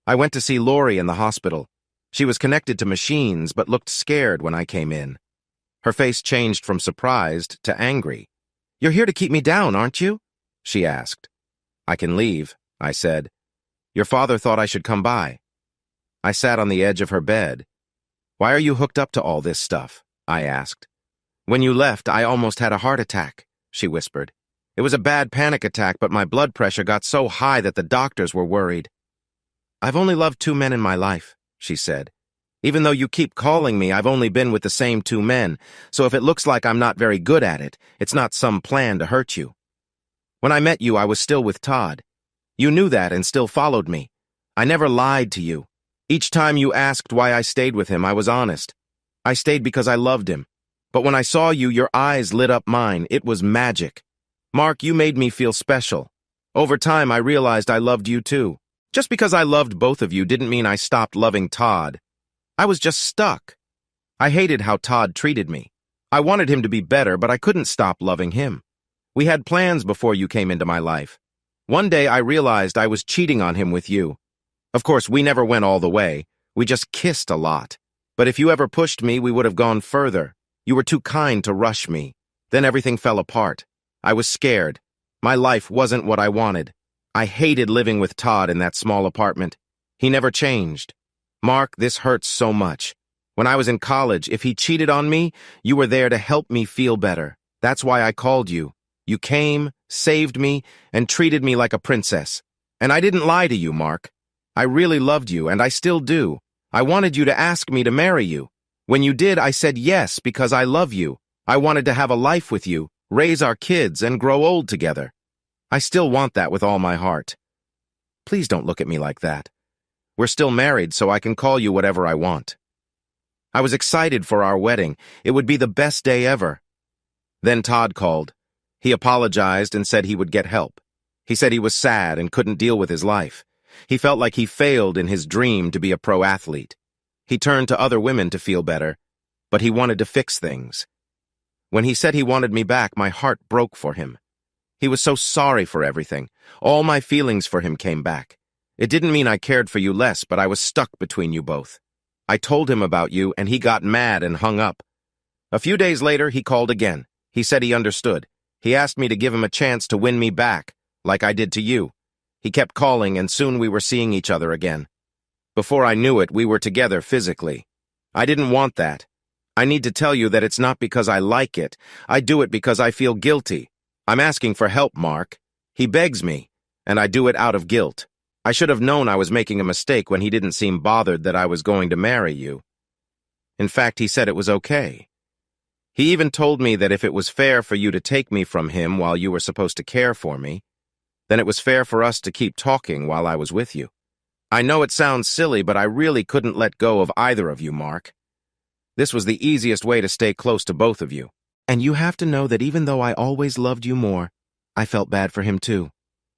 I went to see Lori in the hospital. She was connected to machines, but looked scared when I came in. Her face changed from surprised to angry. You're here to keep me down, aren't you? She asked. I can leave, I said. Your father thought I should come by. I sat on the edge of her bed. Why are you hooked up to all this stuff? I asked. When you left, I almost had a heart attack, she whispered. It was a bad panic attack, but my blood pressure got so high that the doctors were worried. I've only loved 2 men in my life, she said. Even though you keep calling me, I've only been with the same 2 men, so if it looks like I'm not very good at it, it's not some plan to hurt you. When I met you, I was still with Todd. You knew that and still followed me. I never lied to you. Each time you asked why I stayed with him, I was honest. I stayed because I loved him. But when I saw you, your eyes lit up mine. It was magic. Mark, you made me feel special. Over time, I realized I loved you too. Just because I loved both of you didn't mean I stopped loving Todd. I was just stuck. I hated how Todd treated me. I wanted him to be better, but I couldn't stop loving him. We had plans before you came into my life. One day I realized I was cheating on him with you. Of course, we never went all the way. We just kissed a lot. But if you ever pushed me, we would have gone further. You were too kind to rush me. Then everything fell apart. I was scared. My life wasn't what I wanted. I hated living with Todd in that small apartment. He never changed. Mark, this hurts so much. When I was in college, if he cheated on me, you were there to help me feel better. That's why I called you. You came, saved me, and treated me like a princess. And I didn't lie to you, Mark. I really loved you, and I still do. I wanted you to ask me to marry you. When you did, I said yes because I love you. I wanted to have a life with you, raise our kids, and grow old together. I still want that with all my heart. Please don't look at me like that. We're still married, so I can call you whatever I want. I was excited for our wedding. It would be the best day ever. Then Todd called. He apologized and said he would get help. He said he was sad and couldn't deal with his life. He felt like he failed in his dream to be a pro athlete. He turned to other women to feel better, but he wanted to fix things. When he said he wanted me back, my heart broke for him. He was so sorry for everything. All my feelings for him came back. It didn't mean I cared for you less, but I was stuck between you both. I told him about you, and he got mad and hung up. A few days later, he called again. He said he understood. He asked me to give him a chance to win me back, like I did to you. He kept calling, and soon we were seeing each other again. Before I knew it, we were together physically. I didn't want that. I need to tell you that it's not because I like it. I do it because I feel guilty. I'm asking for help, Mark. He begs me, and I do it out of guilt. I should have known I was making a mistake when he didn't seem bothered that I was going to marry you. In fact, he said it was okay. He even told me that if it was fair for you to take me from him while you were supposed to care for me, then it was fair for us to keep talking while I was with you. I know it sounds silly, but I really couldn't let go of either of you, Mark. This was the easiest way to stay close to both of you. And you have to know that even though I always loved you more, I felt bad for him too.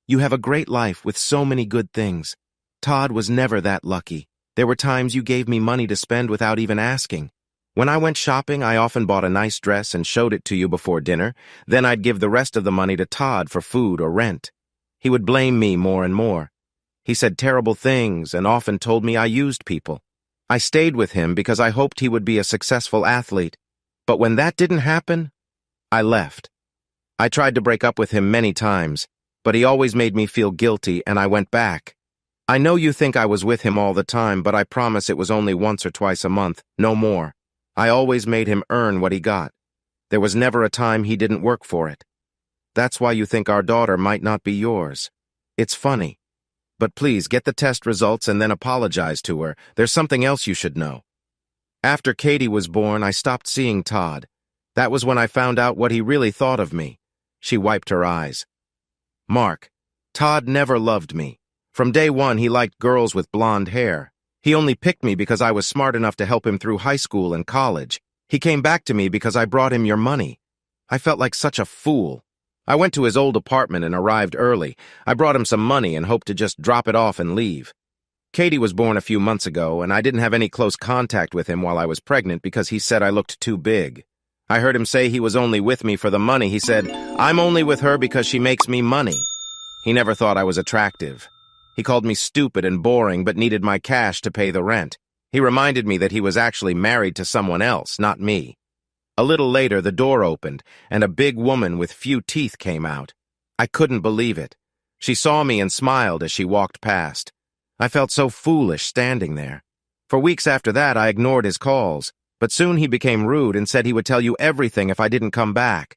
You have a great life with so many good things. Todd was never that lucky. There were times you gave me money to spend without even asking. When I went shopping, I often bought a nice dress and showed it to you before dinner. Then I'd give the rest of the money to Todd for food or rent. He would blame me more and more. He said terrible things and often told me I used people. I stayed with him because I hoped he would be a successful athlete. But when that didn't happen, I left. I tried to break up with him many times, but he always made me feel guilty and I went back. I know you think I was with him all the time, but I promise it was only once or twice a month, no more. I always made him earn what he got. There was never a time he didn't work for it. That's why you think our daughter might not be yours. It's funny. But please, get the test results and then apologize to her. There's something else you should know. After Katie was born, I stopped seeing Todd. That was when I found out what he really thought of me. She wiped her eyes. Mark, Todd never loved me. From day one, he liked girls with blonde hair. He only picked me because I was smart enough to help him through high school and college. He came back to me because I brought him your money. I felt like such a fool. I went to his old apartment and arrived early. I brought him some money and hoped to just drop it off and leave. Katie was born a few months ago, and I didn't have any close contact with him while I was pregnant because he said I looked too big. I heard him say he was only with me for the money. He said, I'm only with her because she makes me money. He never thought I was attractive. He called me stupid and boring but needed my cash to pay the rent. He reminded me that he was actually married to someone else, not me. A little later, the door opened, and a big woman with few teeth came out. I couldn't believe it. She saw me and smiled as she walked past. I felt so foolish standing there. For weeks after that, I ignored his calls, but soon he became rude and said he would tell you everything if I didn't come back.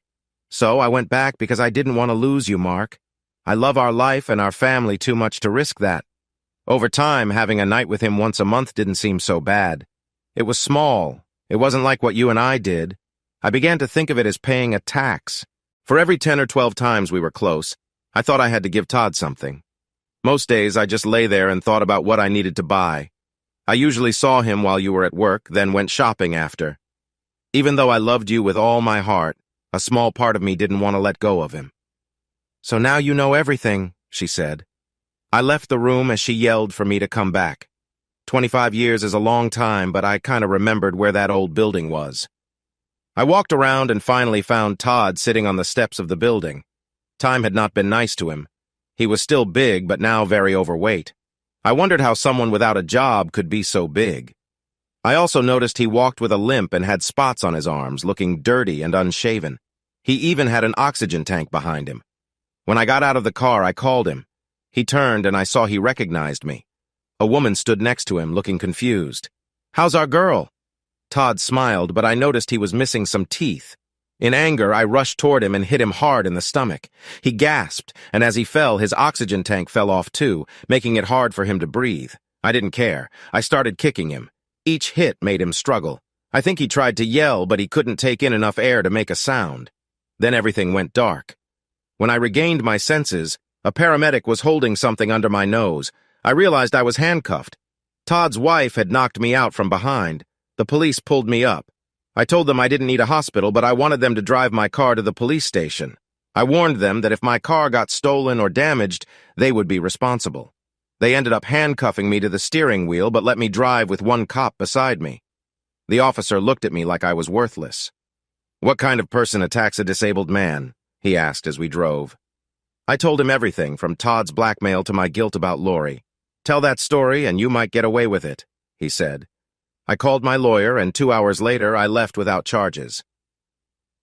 So I went back because I didn't want to lose you, Mark. I love our life and our family too much to risk that. Over time, having a night with him once a month didn't seem so bad. It was small. It wasn't like what you and I did. I began to think of it as paying a tax. For every 10 or 12 times we were close, I thought I had to give Todd something. Most days, I just lay there and thought about what I needed to buy. I usually saw him while you were at work, then went shopping after. Even though I loved you with all my heart, a small part of me didn't want to let go of him. So now you know everything, she said. I left the room as she yelled for me to come back. 25 years is a long time, but I kind of remembered where that old building was. I walked around and finally found Todd sitting on the steps of the building. Time had not been nice to him. He was still big, but now very overweight. I wondered how someone without a job could be so big. I also noticed he walked with a limp and had spots on his arms, looking dirty and unshaven. He even had an oxygen tank behind him. When I got out of the car, I called him. He turned and I saw he recognized me. A woman stood next to him, looking confused. How's our girl? Todd smiled, but I noticed he was missing some teeth. In anger, I rushed toward him and hit him hard in the stomach. He gasped, and as he fell, his oxygen tank fell off too, making it hard for him to breathe. I didn't care. I started kicking him. Each hit made him struggle. I think he tried to yell, but he couldn't take in enough air to make a sound. Then everything went dark. When I regained my senses, a paramedic was holding something under my nose. I realized I was handcuffed. Todd's wife had knocked me out from behind. The police pulled me up. I told them I didn't need a hospital, but I wanted them to drive my car to the police station. I warned them that if my car got stolen or damaged, they would be responsible. They ended up handcuffing me to the steering wheel, but let me drive with one cop beside me. The officer looked at me like I was worthless. What kind of person attacks a disabled man? He asked as we drove. I told him everything, from Todd's blackmail to my guilt about Lori. Tell that story and you might get away with it, he said. I called my lawyer, and 2 hours later, I left without charges.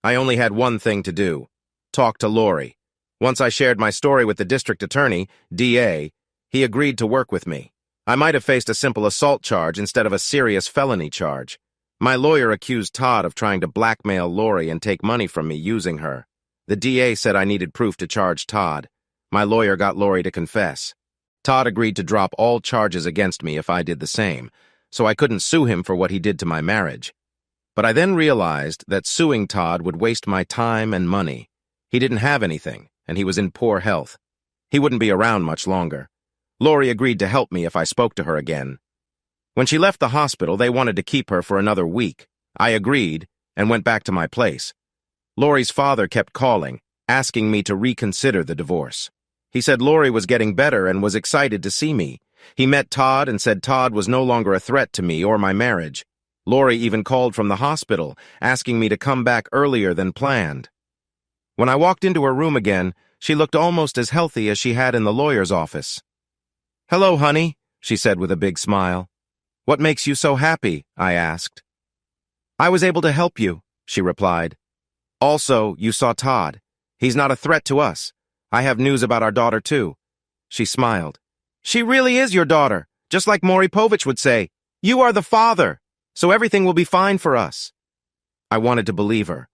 I only had one thing to do: talk to Lori. Once I shared my story with the district attorney, DA, he agreed to work with me. I might have faced a simple assault charge instead of a serious felony charge. My lawyer accused Todd of trying to blackmail Lori and take money from me using her. The DA said I needed proof to charge Todd. My lawyer got Lori to confess. Todd agreed to drop all charges against me if I did the same, so I couldn't sue him for what he did to my marriage. But I then realized that suing Todd would waste my time and money. He didn't have anything, and he was in poor health. He wouldn't be around much longer. Lori agreed to help me if I spoke to her again. When she left the hospital, they wanted to keep her for another week. I agreed and went back to my place. Lori's father kept calling, asking me to reconsider the divorce. He said Lori was getting better and was excited to see me. He met Todd and said Todd was no longer a threat to me or my marriage. Lori even called from the hospital, asking me to come back earlier than planned. When I walked into her room again, she looked almost as healthy as she had in the lawyer's office. "Hello, honey," she said with a big smile. "What makes you so happy?" I asked. "I was able to help you," she replied. "Also, you saw Todd. He's not a threat to us. I have news about our daughter, too." She smiled. "She really is your daughter, just like Maury Povich would say. You are the father, so everything will be fine for us." I wanted to believe her.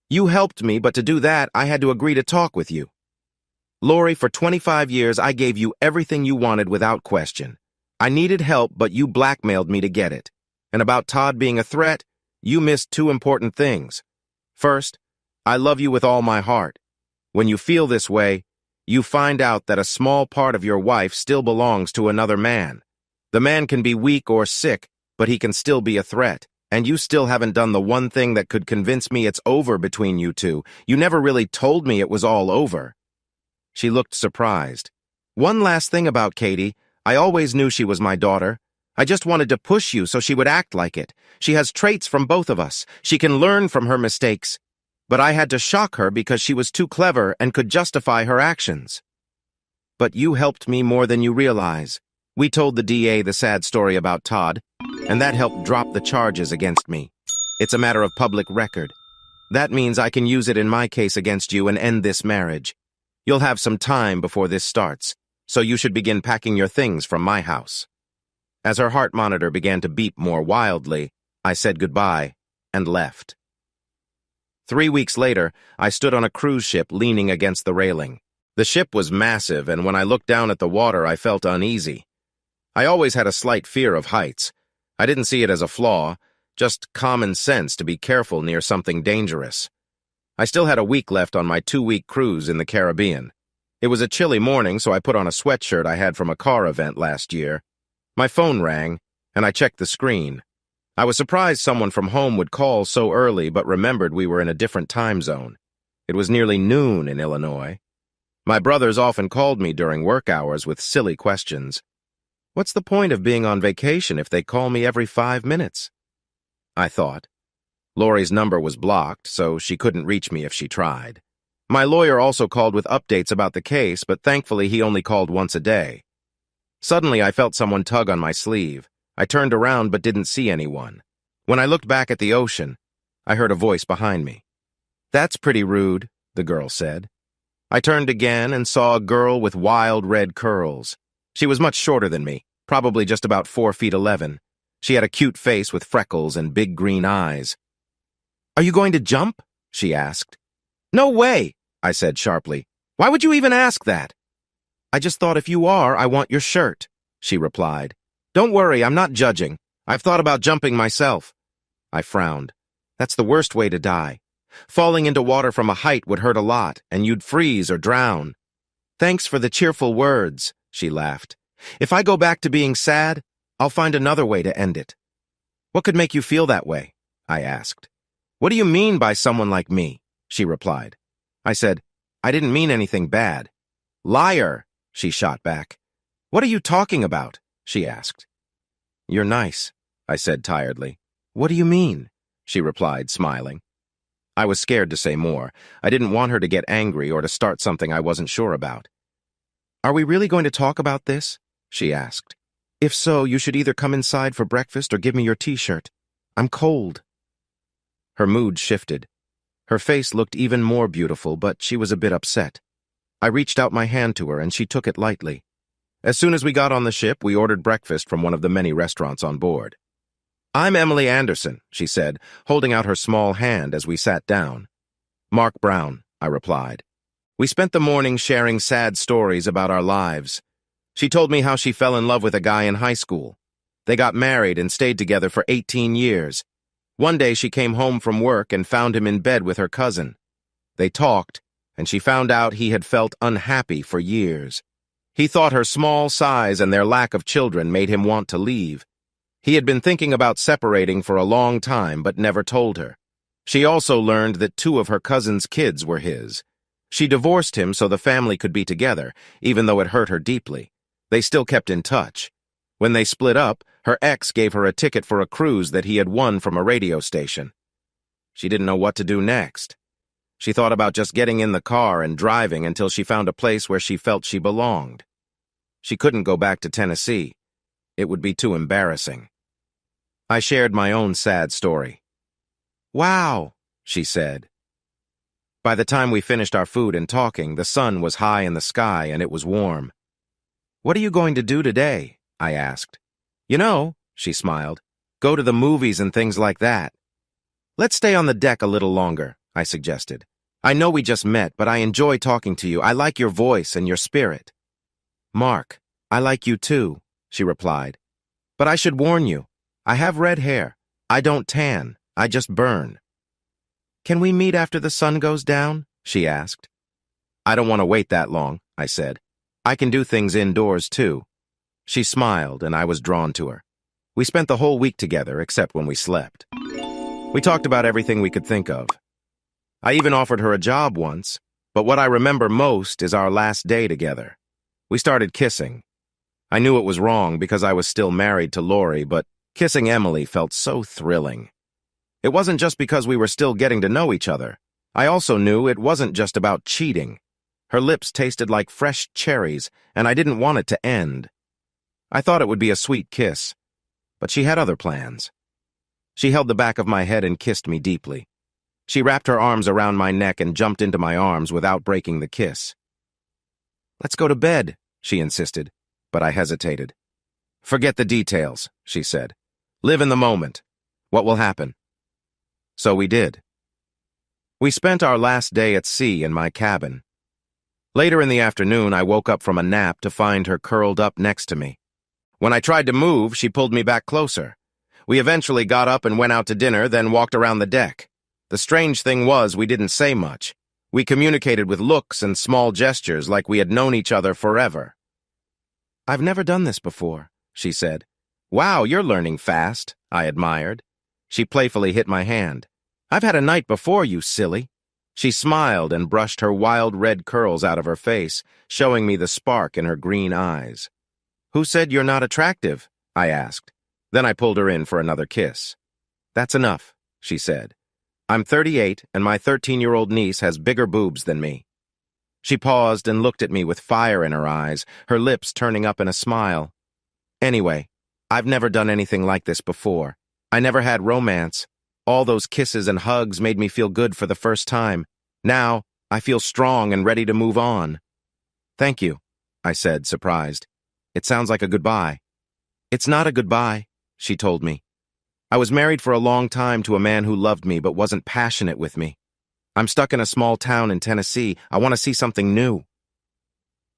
"You helped me, but to do that, I had to agree to talk with you." "Lori, for 25 years, I gave you everything you wanted without question. I needed help, but you blackmailed me to get it. And about Todd being a threat, you missed two important things. First, I love you with all my heart. When you feel this way, you find out that a small part of your wife still belongs to another man. The man can be weak or sick, but he can still be a threat. And you still haven't done the one thing that could convince me it's over between you two. You never really told me it was all over." She looked surprised. "One last thing about Katie. I always knew she was my daughter. I just wanted to push you so she would act like it. She has traits from both of us. She can learn from her mistakes. But I had to shock her because she was too clever and could justify her actions." "But you helped me more than you realize." We told the DA the sad story about Todd, and that helped drop the charges against me. It's a matter of public record. That means I can use it in my case against you and end this marriage. You'll have some time before this starts, so you should begin packing your things from my house. As her heart monitor began to beep more wildly, I said goodbye and left. 3 weeks later, I stood on a cruise ship leaning against the railing. The ship was massive, and when I looked down at the water, I felt uneasy. I always had a slight fear of heights. I didn't see it as a flaw, just common sense to be careful near something dangerous. I still had a week left on my 2-week cruise in the Caribbean. It was a chilly morning, so I put on a sweatshirt I had from a car event last year. My phone rang, and I checked the screen. I was surprised someone from home would call so early, but remembered we were in a different time zone. It was nearly noon in Illinois. My brothers often called me during work hours with silly questions. What's the point of being on vacation if they call me every 5 minutes? I thought. Lori's number was blocked, so she couldn't reach me if she tried. My lawyer also called with updates about the case, but thankfully he only called once a day. Suddenly I felt someone tug on my sleeve. I turned around but didn't see anyone. When I looked back at the ocean, I heard a voice behind me. "That's pretty rude," the girl said. I turned again and saw a girl with wild red curls. She was much shorter than me, probably just about 4 feet 11. She had a cute face with freckles and big green eyes. "Are you going to jump?" she asked. "No way," I said sharply. "Why would you even ask that?" "I just thought if you are, I want your shirt," she replied. "Don't worry, I'm not judging. I've thought about jumping myself." I frowned. That's the worst way to die. Falling into water from a height would hurt a lot, and you'd freeze or drown. "Thanks for the cheerful words," she laughed. "If I go back to being sad, I'll find another way to end it." "What could make you feel that way?" I asked. "What do you mean by someone like me?" she replied. I said, "I didn't mean anything bad." "Liar," she shot back. "What are you talking about?" she asked. "You're nice," I said tiredly. "What do you mean?" she replied, smiling. I was scared to say more. I didn't want her to get angry or to start something I wasn't sure about. "Are we really going to talk about this?" she asked. "If so, you should either come inside for breakfast or give me your t-shirt. I'm cold." Her mood shifted. Her face looked even more beautiful, but she was a bit upset. I reached out my hand to her, and she took it lightly. As soon as we got on the ship, we ordered breakfast from one of the many restaurants on board. "I'm Emily Anderson," she said, holding out her small hand as we sat down. "Mark Brown," I replied. We spent the morning sharing sad stories about our lives. She told me how she fell in love with a guy in high school. They got married and stayed together for 18 years. One day she came home from work and found him in bed with her cousin. They talked, and she found out he had felt unhappy for years. He thought her small size and their lack of children made him want to leave. He had been thinking about separating for a long time but never told her. She also learned that 2 of her cousin's kids were his. She divorced him so the family could be together, even though it hurt her deeply. They still kept in touch. When they split up, her ex gave her a ticket for a cruise that he had won from a radio station. She didn't know what to do next. She thought about just getting in the car and driving until she found a place where she felt she belonged. She couldn't go back to Tennessee. It would be too embarrassing. I shared my own sad story. "Wow," she said. By the time we finished our food and talking, the sun was high in the sky and it was warm. "What are you going to do today?" I asked. "You know," she smiled, "go to the movies and things like that." "Let's stay on the deck a little longer," I suggested. "I know we just met, but I enjoy talking to you. I like your voice and your spirit." "Mark, I like you too," she replied. "But I should warn you, I have red hair. I don't tan, I just burn." "Can we meet after the sun goes down?" she asked. "I don't want to wait that long," I said. "I can do things indoors too." She smiled, and I was drawn to her. We spent the whole week together, except when we slept. We talked about everything we could think of. I even offered her a job once, but what I remember most is our last day together. We started kissing. I knew it was wrong because I was still married to Lori, but kissing Emily felt so thrilling. It wasn't just because we were still getting to know each other. I also knew it wasn't just about cheating. Her lips tasted like fresh cherries, and I didn't want it to end. I thought it would be a sweet kiss, but she had other plans. She held the back of my head and kissed me deeply. She wrapped her arms around my neck and jumped into my arms without breaking the kiss. "Let's go to bed," she insisted, but I hesitated. "Forget the details," she said. "Live in the moment. What will happen?" So we did. We spent our last day at sea in my cabin. Later in the afternoon, I woke up from a nap to find her curled up next to me. When I tried to move, she pulled me back closer. We eventually got up and went out to dinner, then walked around the deck. The strange thing was we didn't say much. We communicated with looks and small gestures like we had known each other forever. "I've never done this before," she said. "Wow, you're learning fast," I admired. She playfully hit my hand. "I've had a night before, you silly." She smiled and brushed her wild red curls out of her face, showing me the spark in her green eyes. "Who said you're not attractive?" I asked. Then I pulled her in for another kiss. "That's enough," she said. "I'm 38, and my 13-year-old niece has bigger boobs than me." She paused and looked at me with fire in her eyes, her lips turning up in a smile. "Anyway, I've never done anything like this before. I never had romance. All those kisses and hugs made me feel good for the first time. Now, I feel strong and ready to move on." "Thank you," I said, surprised. "It sounds like a goodbye." "It's not a goodbye," she told me. "I was married for a long time to a man who loved me but wasn't passionate with me. I'm stuck in a small town in Tennessee. I want to see something new."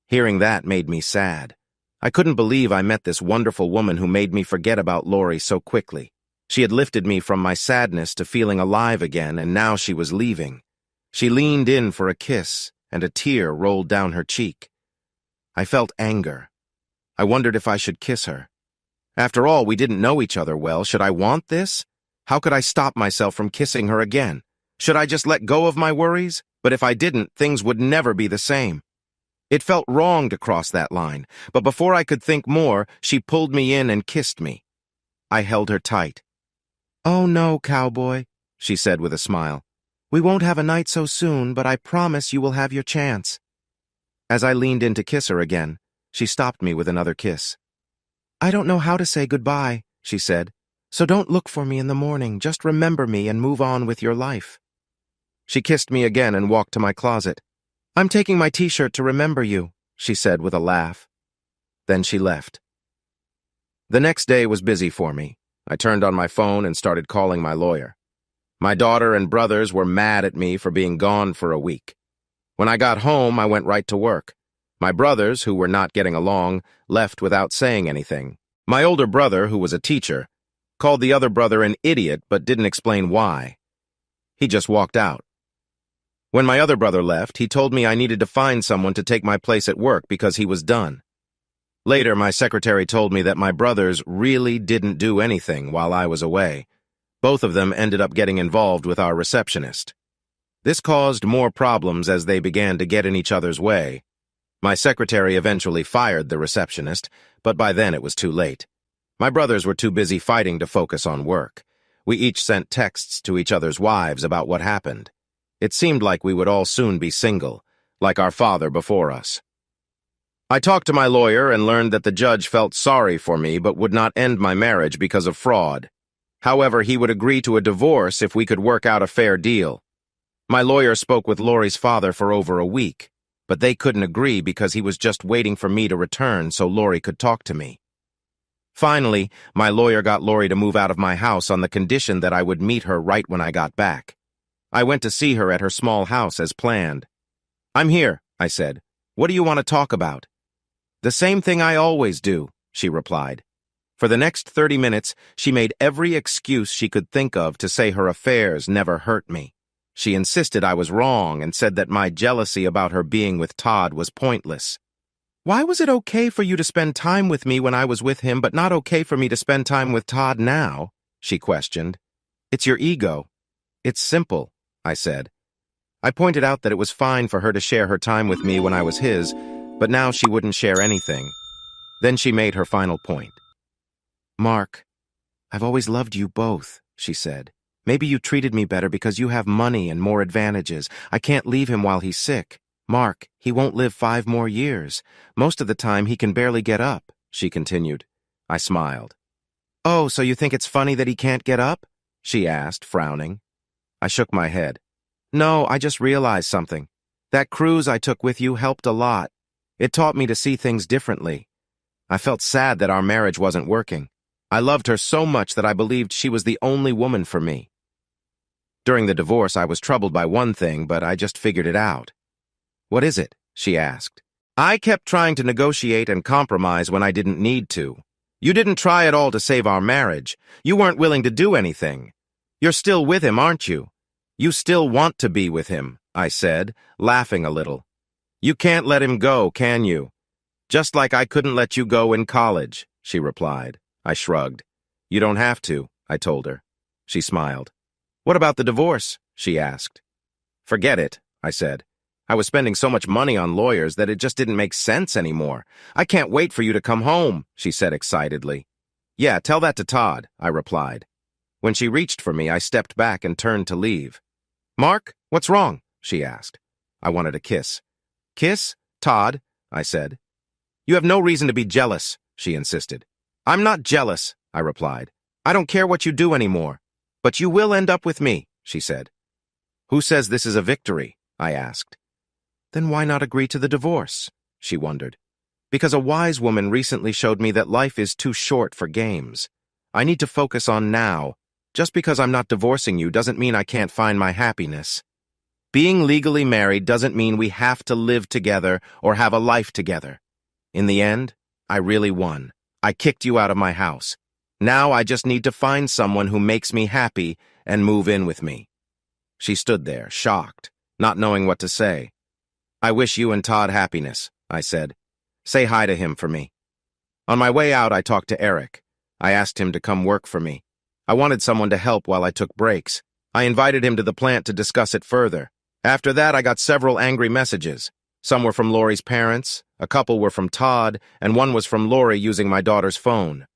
Hearing that made me sad. I couldn't believe I met this wonderful woman who made me forget about Lori so quickly. She had lifted me from my sadness to feeling alive again, and now she was leaving. She leaned in for a kiss, and a tear rolled down her cheek. I felt anger. I wondered if I should kiss her. After all, we didn't know each other well. Should I want this? How could I stop myself from kissing her again? Should I just let go of my worries? But if I didn't, things would never be the same. It felt wrong to cross that line, but before I could think more, she pulled me in and kissed me. I held her tight. "Oh no, cowboy," she said with a smile. "We won't have a night so soon, but I promise you will have your chance." As I leaned in to kiss her again, she stopped me with another kiss. "I don't know how to say goodbye," she said, "so don't look for me in the morning. Just remember me and move on with your life." She kissed me again and walked to my closet. "I'm taking my t-shirt to remember you," she said with a laugh. Then she left. The next day was busy for me. I turned on my phone and started calling my lawyer. My daughter and brothers were mad at me for being gone for a week. When I got home, I went right to work. My brothers, who were not getting along, left without saying anything. My older brother, who was a teacher, called the other brother an idiot but didn't explain why. He just walked out. When my other brother left, he told me I needed to find someone to take my place at work because he was done. Later, my secretary told me that my brothers really didn't do anything while I was away. Both of them ended up getting involved with our receptionist. This caused more problems as they began to get in each other's way. My secretary eventually fired the receptionist, but by then it was too late. My brothers were too busy fighting to focus on work. We each sent texts to each other's wives about what happened. It seemed like we would all soon be single, like our father before us. I talked to my lawyer and learned that the judge felt sorry for me but would not end my marriage because of fraud. However, he would agree to a divorce if we could work out a fair deal. My lawyer spoke with Lori's father for over a week, but they couldn't agree because he was just waiting for me to return so Lori could talk to me. Finally, my lawyer got Lori to move out of my house on the condition that I would meet her right when I got back. I went to see her at her small house as planned. "I'm here," I said. "What do you want to talk about?" "The same thing I always do," she replied. For the next 30 minutes, she made every excuse she could think of to say her affairs never hurt me. She insisted I was wrong and said that my jealousy about her being with Todd was pointless. "Why was it okay for you to spend time with me when I was with him, but not okay for me to spend time with Todd now?" she questioned. "It's your ego. It's simple," I said. I pointed out that it was fine for her to share her time with me when I was his, but now she wouldn't share anything. Then she made her final point. "Mark, I've always loved you both," she said. "Maybe you treated me better because you have money and more advantages. I can't leave him while he's sick. Mark, he won't live 5 more years. Most of the time he can barely get up," she continued. I smiled. "Oh, so you think it's funny that he can't get up?" she asked, frowning. I shook my head. "No, I just realized something. That cruise I took with you helped a lot. It taught me to see things differently. I felt sad that our marriage wasn't working. I loved her so much that I believed she was the only woman for me. During the divorce, I was troubled by one thing, but I just figured it out." "What is it?" she asked. "I kept trying to negotiate and compromise when I didn't need to. You didn't try at all to save our marriage. You weren't willing to do anything. You're still with him, aren't you? You still want to be with him," I said, laughing a little. "You can't let him go, can you? Just like I couldn't let you go in college," she replied. I shrugged. "You don't have to," I told her. She smiled. "What about the divorce?" she asked. "Forget it," I said. "I was spending so much money on lawyers that it just didn't make sense anymore. I can't wait for you to come home," she said excitedly. "Yeah, tell that to Todd," I replied. When she reached for me, I stepped back and turned to leave. "Mark, what's wrong?" she asked. I wanted a kiss. "Kiss? Todd?" I said. "You have no reason to be jealous," she insisted. "I'm not jealous," I replied. "I don't care what you do anymore. But you will end up with me," she said. "Who says this is a victory?" I asked. "Then why not agree to the divorce?" she wondered. "Because a wise woman recently showed me that life is too short for games. I need to focus on now. Just because I'm not divorcing you doesn't mean I can't find my happiness. Being legally married doesn't mean we have to live together or have a life together. In the end, I really won. I kicked you out of my house. Now I just need to find someone who makes me happy and move in with me." She stood there, shocked, not knowing what to say. "I wish you and Todd happiness," I said. "Say hi to him for me." On my way out, I talked to Eric. I asked him to come work for me. I wanted someone to help while I took breaks. I invited him to the plant to discuss it further. After that, I got several angry messages. Some were from Lori's parents, a couple were from Todd, and one was from Lori using my daughter's phone.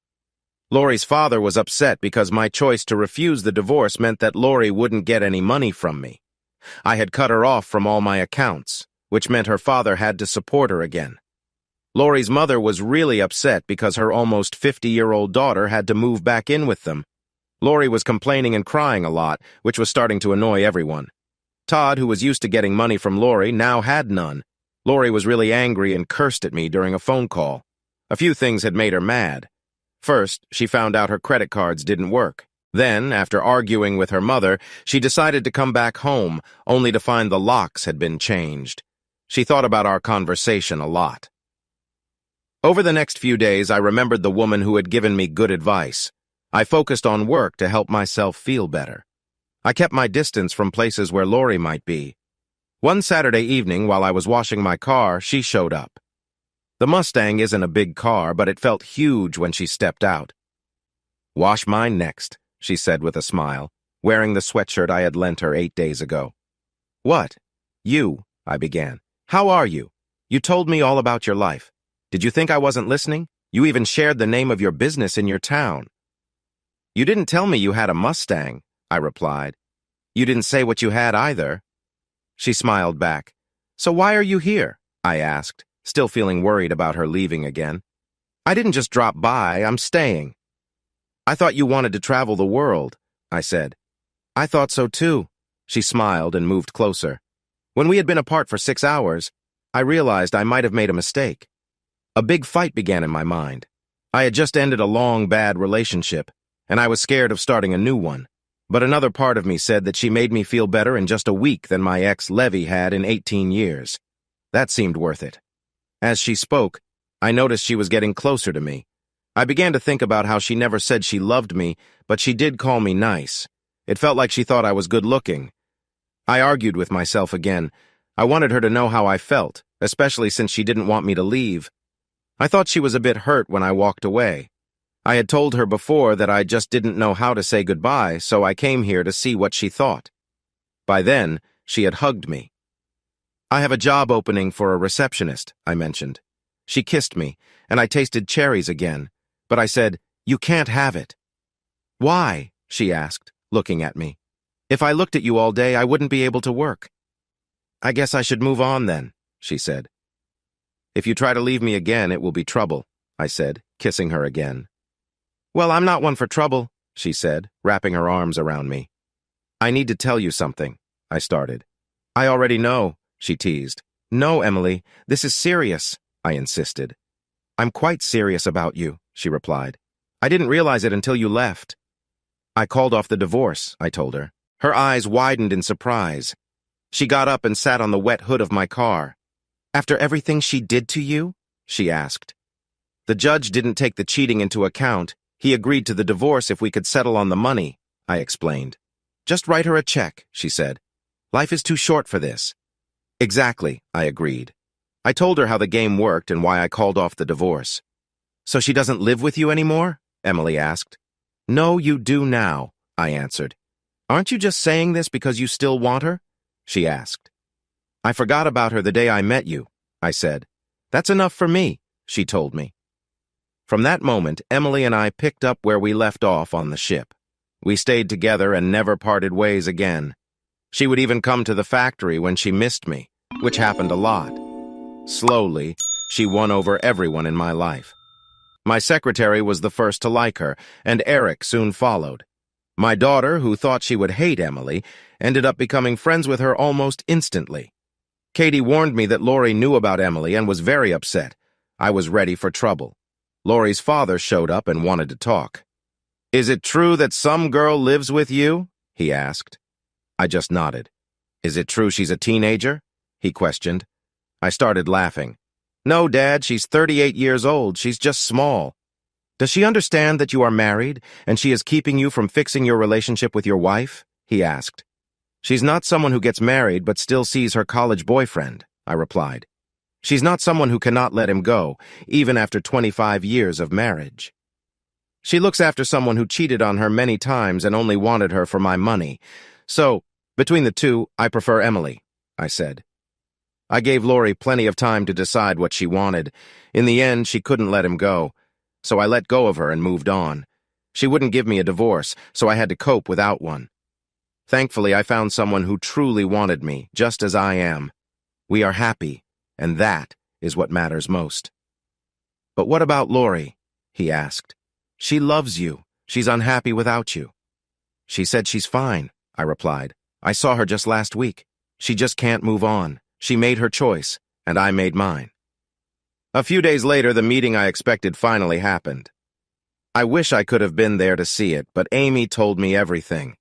Lori's father was upset because my choice to refuse the divorce meant that Lori wouldn't get any money from me. I had cut her off from all my accounts, which meant her father had to support her again. Lori's mother was really upset because her almost 50-year-old daughter had to move back in with them. Lori was complaining and crying a lot, which was starting to annoy everyone. Todd, who was used to getting money from Lori, now had none. Lori was really angry and cursed at me during a phone call. A few things had made her mad. First, she found out her credit cards didn't work. Then, after arguing with her mother, she decided to come back home, only to find the locks had been changed. She thought about our conversation a lot. Over the next few days, I remembered the woman who had given me good advice. I focused on work to help myself feel better. I kept my distance from places where Lori might be. One Saturday evening, while I was washing my car, she showed up. The Mustang isn't a big car, but it felt huge when she stepped out. "Wash mine next," she said with a smile, wearing the sweatshirt I had lent her 8 days ago. "What? You," I began. "How are you? You told me all about your life. Did you think I wasn't listening? You even shared the name of your business in your town." "You didn't tell me you had a Mustang," I replied. "You didn't say what you had either." She smiled back. "So why are you here?" I asked, still feeling worried about her leaving again. "I didn't just drop by, I'm staying." "I thought you wanted to travel the world," I said. "I thought so too." She smiled and moved closer. When we had been apart for 6 hours, I realized I might have made a mistake. A big fight began in my mind. I had just ended a long, bad relationship, and I was scared of starting a new one. But another part of me said that she made me feel better in just a week than my ex Levy had in 18 years. That seemed worth it. As she spoke, I noticed she was getting closer to me. I began to think about how she never said she loved me, but she did call me nice. It felt like she thought I was good-looking. I argued with myself again. I wanted her to know how I felt, especially since she didn't want me to leave. I thought she was a bit hurt when I walked away. I had told her before that I just didn't know how to say goodbye, so I came here to see what she thought. By then, she had hugged me. "I have a job opening for a receptionist," I mentioned. She kissed me, and I tasted cherries again, but I said, "You can't have it." "Why?" she asked, looking at me. "If I looked at you all day, I wouldn't be able to work." "I guess I should move on then," she said. "If you try to leave me again, it will be trouble," I said, kissing her again. "Well, I'm not one for trouble," she said, wrapping her arms around me. "I need to tell you something," I started. "I already know," she teased. "No, Emily, this is serious," I insisted. "I'm quite serious about you," she replied. "I didn't realize it until you left." "I called off the divorce," I told her. Her eyes widened in surprise. She got up and sat on the wet hood of my car. "After everything she did to you?" she asked. "The judge didn't take the cheating into account. He agreed to the divorce if we could settle on the money," I explained. "Just write her a check," she said. "Life is too short for this." "Exactly," I agreed. I told her how the game worked and why I called off the divorce. "So she doesn't live with you anymore?" Emily asked. "No, you do now," I answered. "Aren't you just saying this because you still want her?" she asked. "I forgot about her the day I met you," I said. "That's enough for me," she told me. From that moment, Emily and I picked up where we left off on the ship. We stayed together and never parted ways again. She would even come to the factory when she missed me, which happened a lot. Slowly, she won over everyone in my life. My secretary was the first to like her, and Eric soon followed. My daughter, who thought she would hate Emily, ended up becoming friends with her almost instantly. Katie warned me that Lori knew about Emily and was very upset. I was ready for trouble. Lori's father showed up and wanted to talk. "Is it true that some girl lives with you?" he asked. I just nodded. "Is it true she's a teenager?" he questioned. I started laughing. "No, Dad, she's 38 years old. She's just small." "Does she understand that you are married, and she is keeping you from fixing your relationship with your wife?" he asked. "She's not someone who gets married but still sees her college boyfriend," I replied. "She's not someone who cannot let him go, even after 25 years of marriage. She looks after someone who cheated on her many times and only wanted her for my money. So, between the two, I prefer Emily," I said. I gave Lori plenty of time to decide what she wanted. In the end, she couldn't let him go, so I let go of her and moved on. She wouldn't give me a divorce, so I had to cope without one. Thankfully, I found someone who truly wanted me, just as I am. We are happy, and that is what matters most. "But what about Lori?" he asked. "She loves you. She's unhappy without you." "She said she's fine," I replied. "I saw her just last week. She just can't move on. She made her choice, and I made mine." A few days later, the meeting I expected finally happened. I wish I could have been there to see it, but Amy told me everything.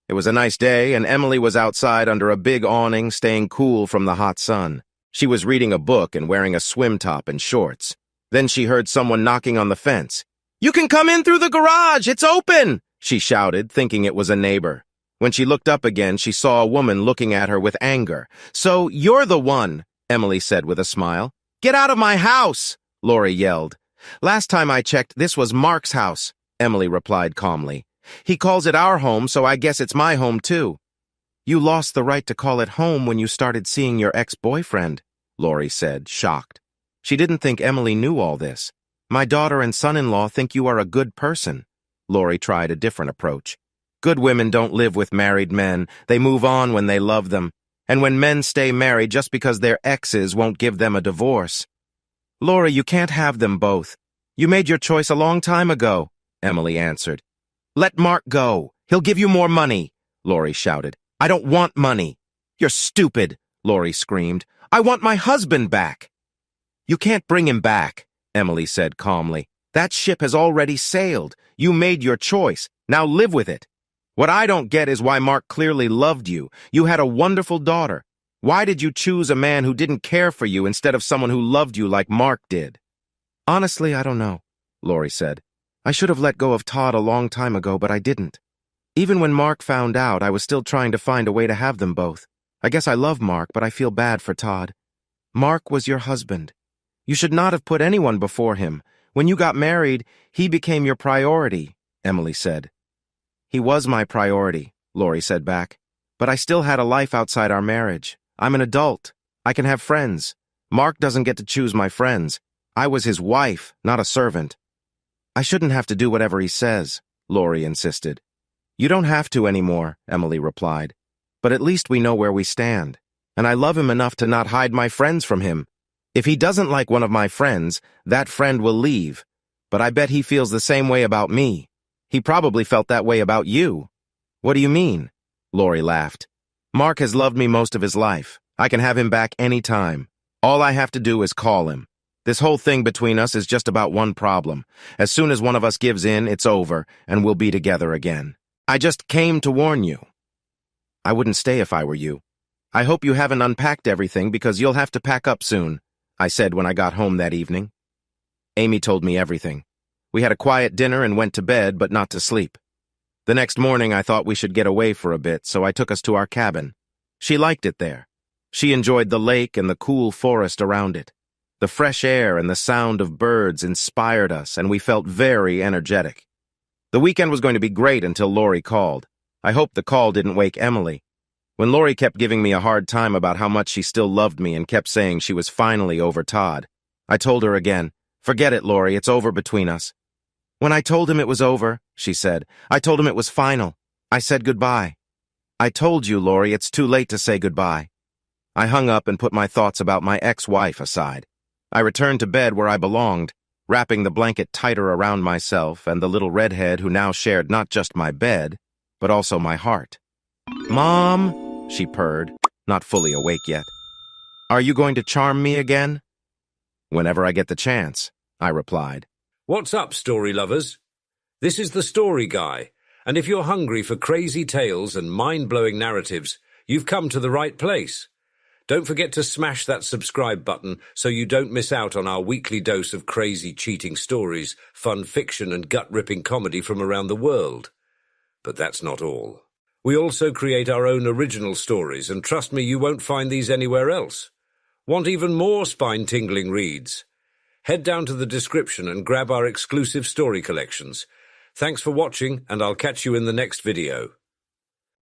It was a nice day, and Emily was outside under a big awning, staying cool from the hot sun. She was reading a book and wearing a swim top and shorts. Then she heard someone knocking on the fence. "You can come in through the garage! It's open!" she shouted, thinking it was a neighbor. When she looked up again, she saw a woman looking at her with anger. "So you're the one," Emily said with a smile. "Get out of my house!" Lori yelled. "Last time I checked, this was Mark's house," Emily replied calmly. "He calls it our home, so I guess it's my home too." "You lost the right to call it home when you started seeing your ex-boyfriend," Lori said, shocked. She didn't think Emily knew all this. "My daughter and son-in-law think you are a good person." Lori tried a different approach. "Good women don't live with married men. They move on when they love them. And when men stay married just because their exes won't give them a divorce." "Lori, you can't have them both. You made your choice a long time ago," Emily answered. "Let Mark go. He'll give you more money," Lori shouted. "I don't want money." "You're stupid," Lori screamed. "I want my husband back." "You can't bring him back," Emily said calmly. "That ship has already sailed. You made your choice. Now live with it. What I don't get is why Mark clearly loved you. You had a wonderful daughter. Why did you choose a man who didn't care for you instead of someone who loved you like Mark did?" "Honestly, I don't know," Lori said. "I should have let go of Todd a long time ago, but I didn't. Even when Mark found out, I was still trying to find a way to have them both. I guess I love Mark, but I feel bad for Todd. Mark was your husband. You should not have put anyone before him. When you got married, he became your priority," Emily said. "He was my priority," Lori said back. "But I still had a life outside our marriage. I'm an adult. I can have friends. Mark doesn't get to choose my friends. I was his wife, not a servant." "I shouldn't have to do whatever he says," Lori insisted. "You don't have to anymore," Emily replied. "But at least we know where we stand. And I love him enough to not hide my friends from him. If he doesn't like one of my friends, that friend will leave. But I bet he feels the same way about me. He probably felt that way about you." "What do you mean?" Lori laughed. "Mark has loved me most of his life. I can have him back any time. All I have to do is call him. This whole thing between us is just about one problem. As soon as one of us gives in, it's over, and we'll be together again. I just came to warn you." "I wouldn't stay if I were you. I hope you haven't unpacked everything because you'll have to pack up soon," I said when I got home that evening. Amy told me everything. We had a quiet dinner and went to bed, but not to sleep. The next morning I thought we should get away for a bit, so I took us to our cabin. She liked it there. She enjoyed the lake and the cool forest around it. The fresh air and the sound of birds inspired us, and we felt very energetic. The weekend was going to be great until Lori called. I hoped the call didn't wake Emily. When Lori kept giving me a hard time about how much she still loved me and kept saying she was finally over Todd, I told her again, "Forget it, Lori, it's over between us." "When I told him it was over," she said, "I told him it was final. I said goodbye." "I told you, Lori, it's too late to say goodbye." I hung up and put my thoughts about my ex-wife aside. I returned to bed where I belonged, wrapping the blanket tighter around myself and the little redhead who now shared not just my bed, but also my heart. "Mom," she purred, not fully awake yet. "Are you going to charm me again?" "Whenever I get the chance," I replied. What's up, story lovers? This is the Story Guy, and if you're hungry for crazy tales and mind-blowing narratives, you've come to the right place. Don't forget to smash that subscribe button so you don't miss out on our weekly dose of crazy cheating stories, fun fiction and gut-ripping comedy from around the world. But that's not all. We also create our own original stories, and trust me, you won't find these anywhere else. Want even more spine-tingling reads? Head down to the description and grab our exclusive story collections. Thanks for watching, and I'll catch you in the next video.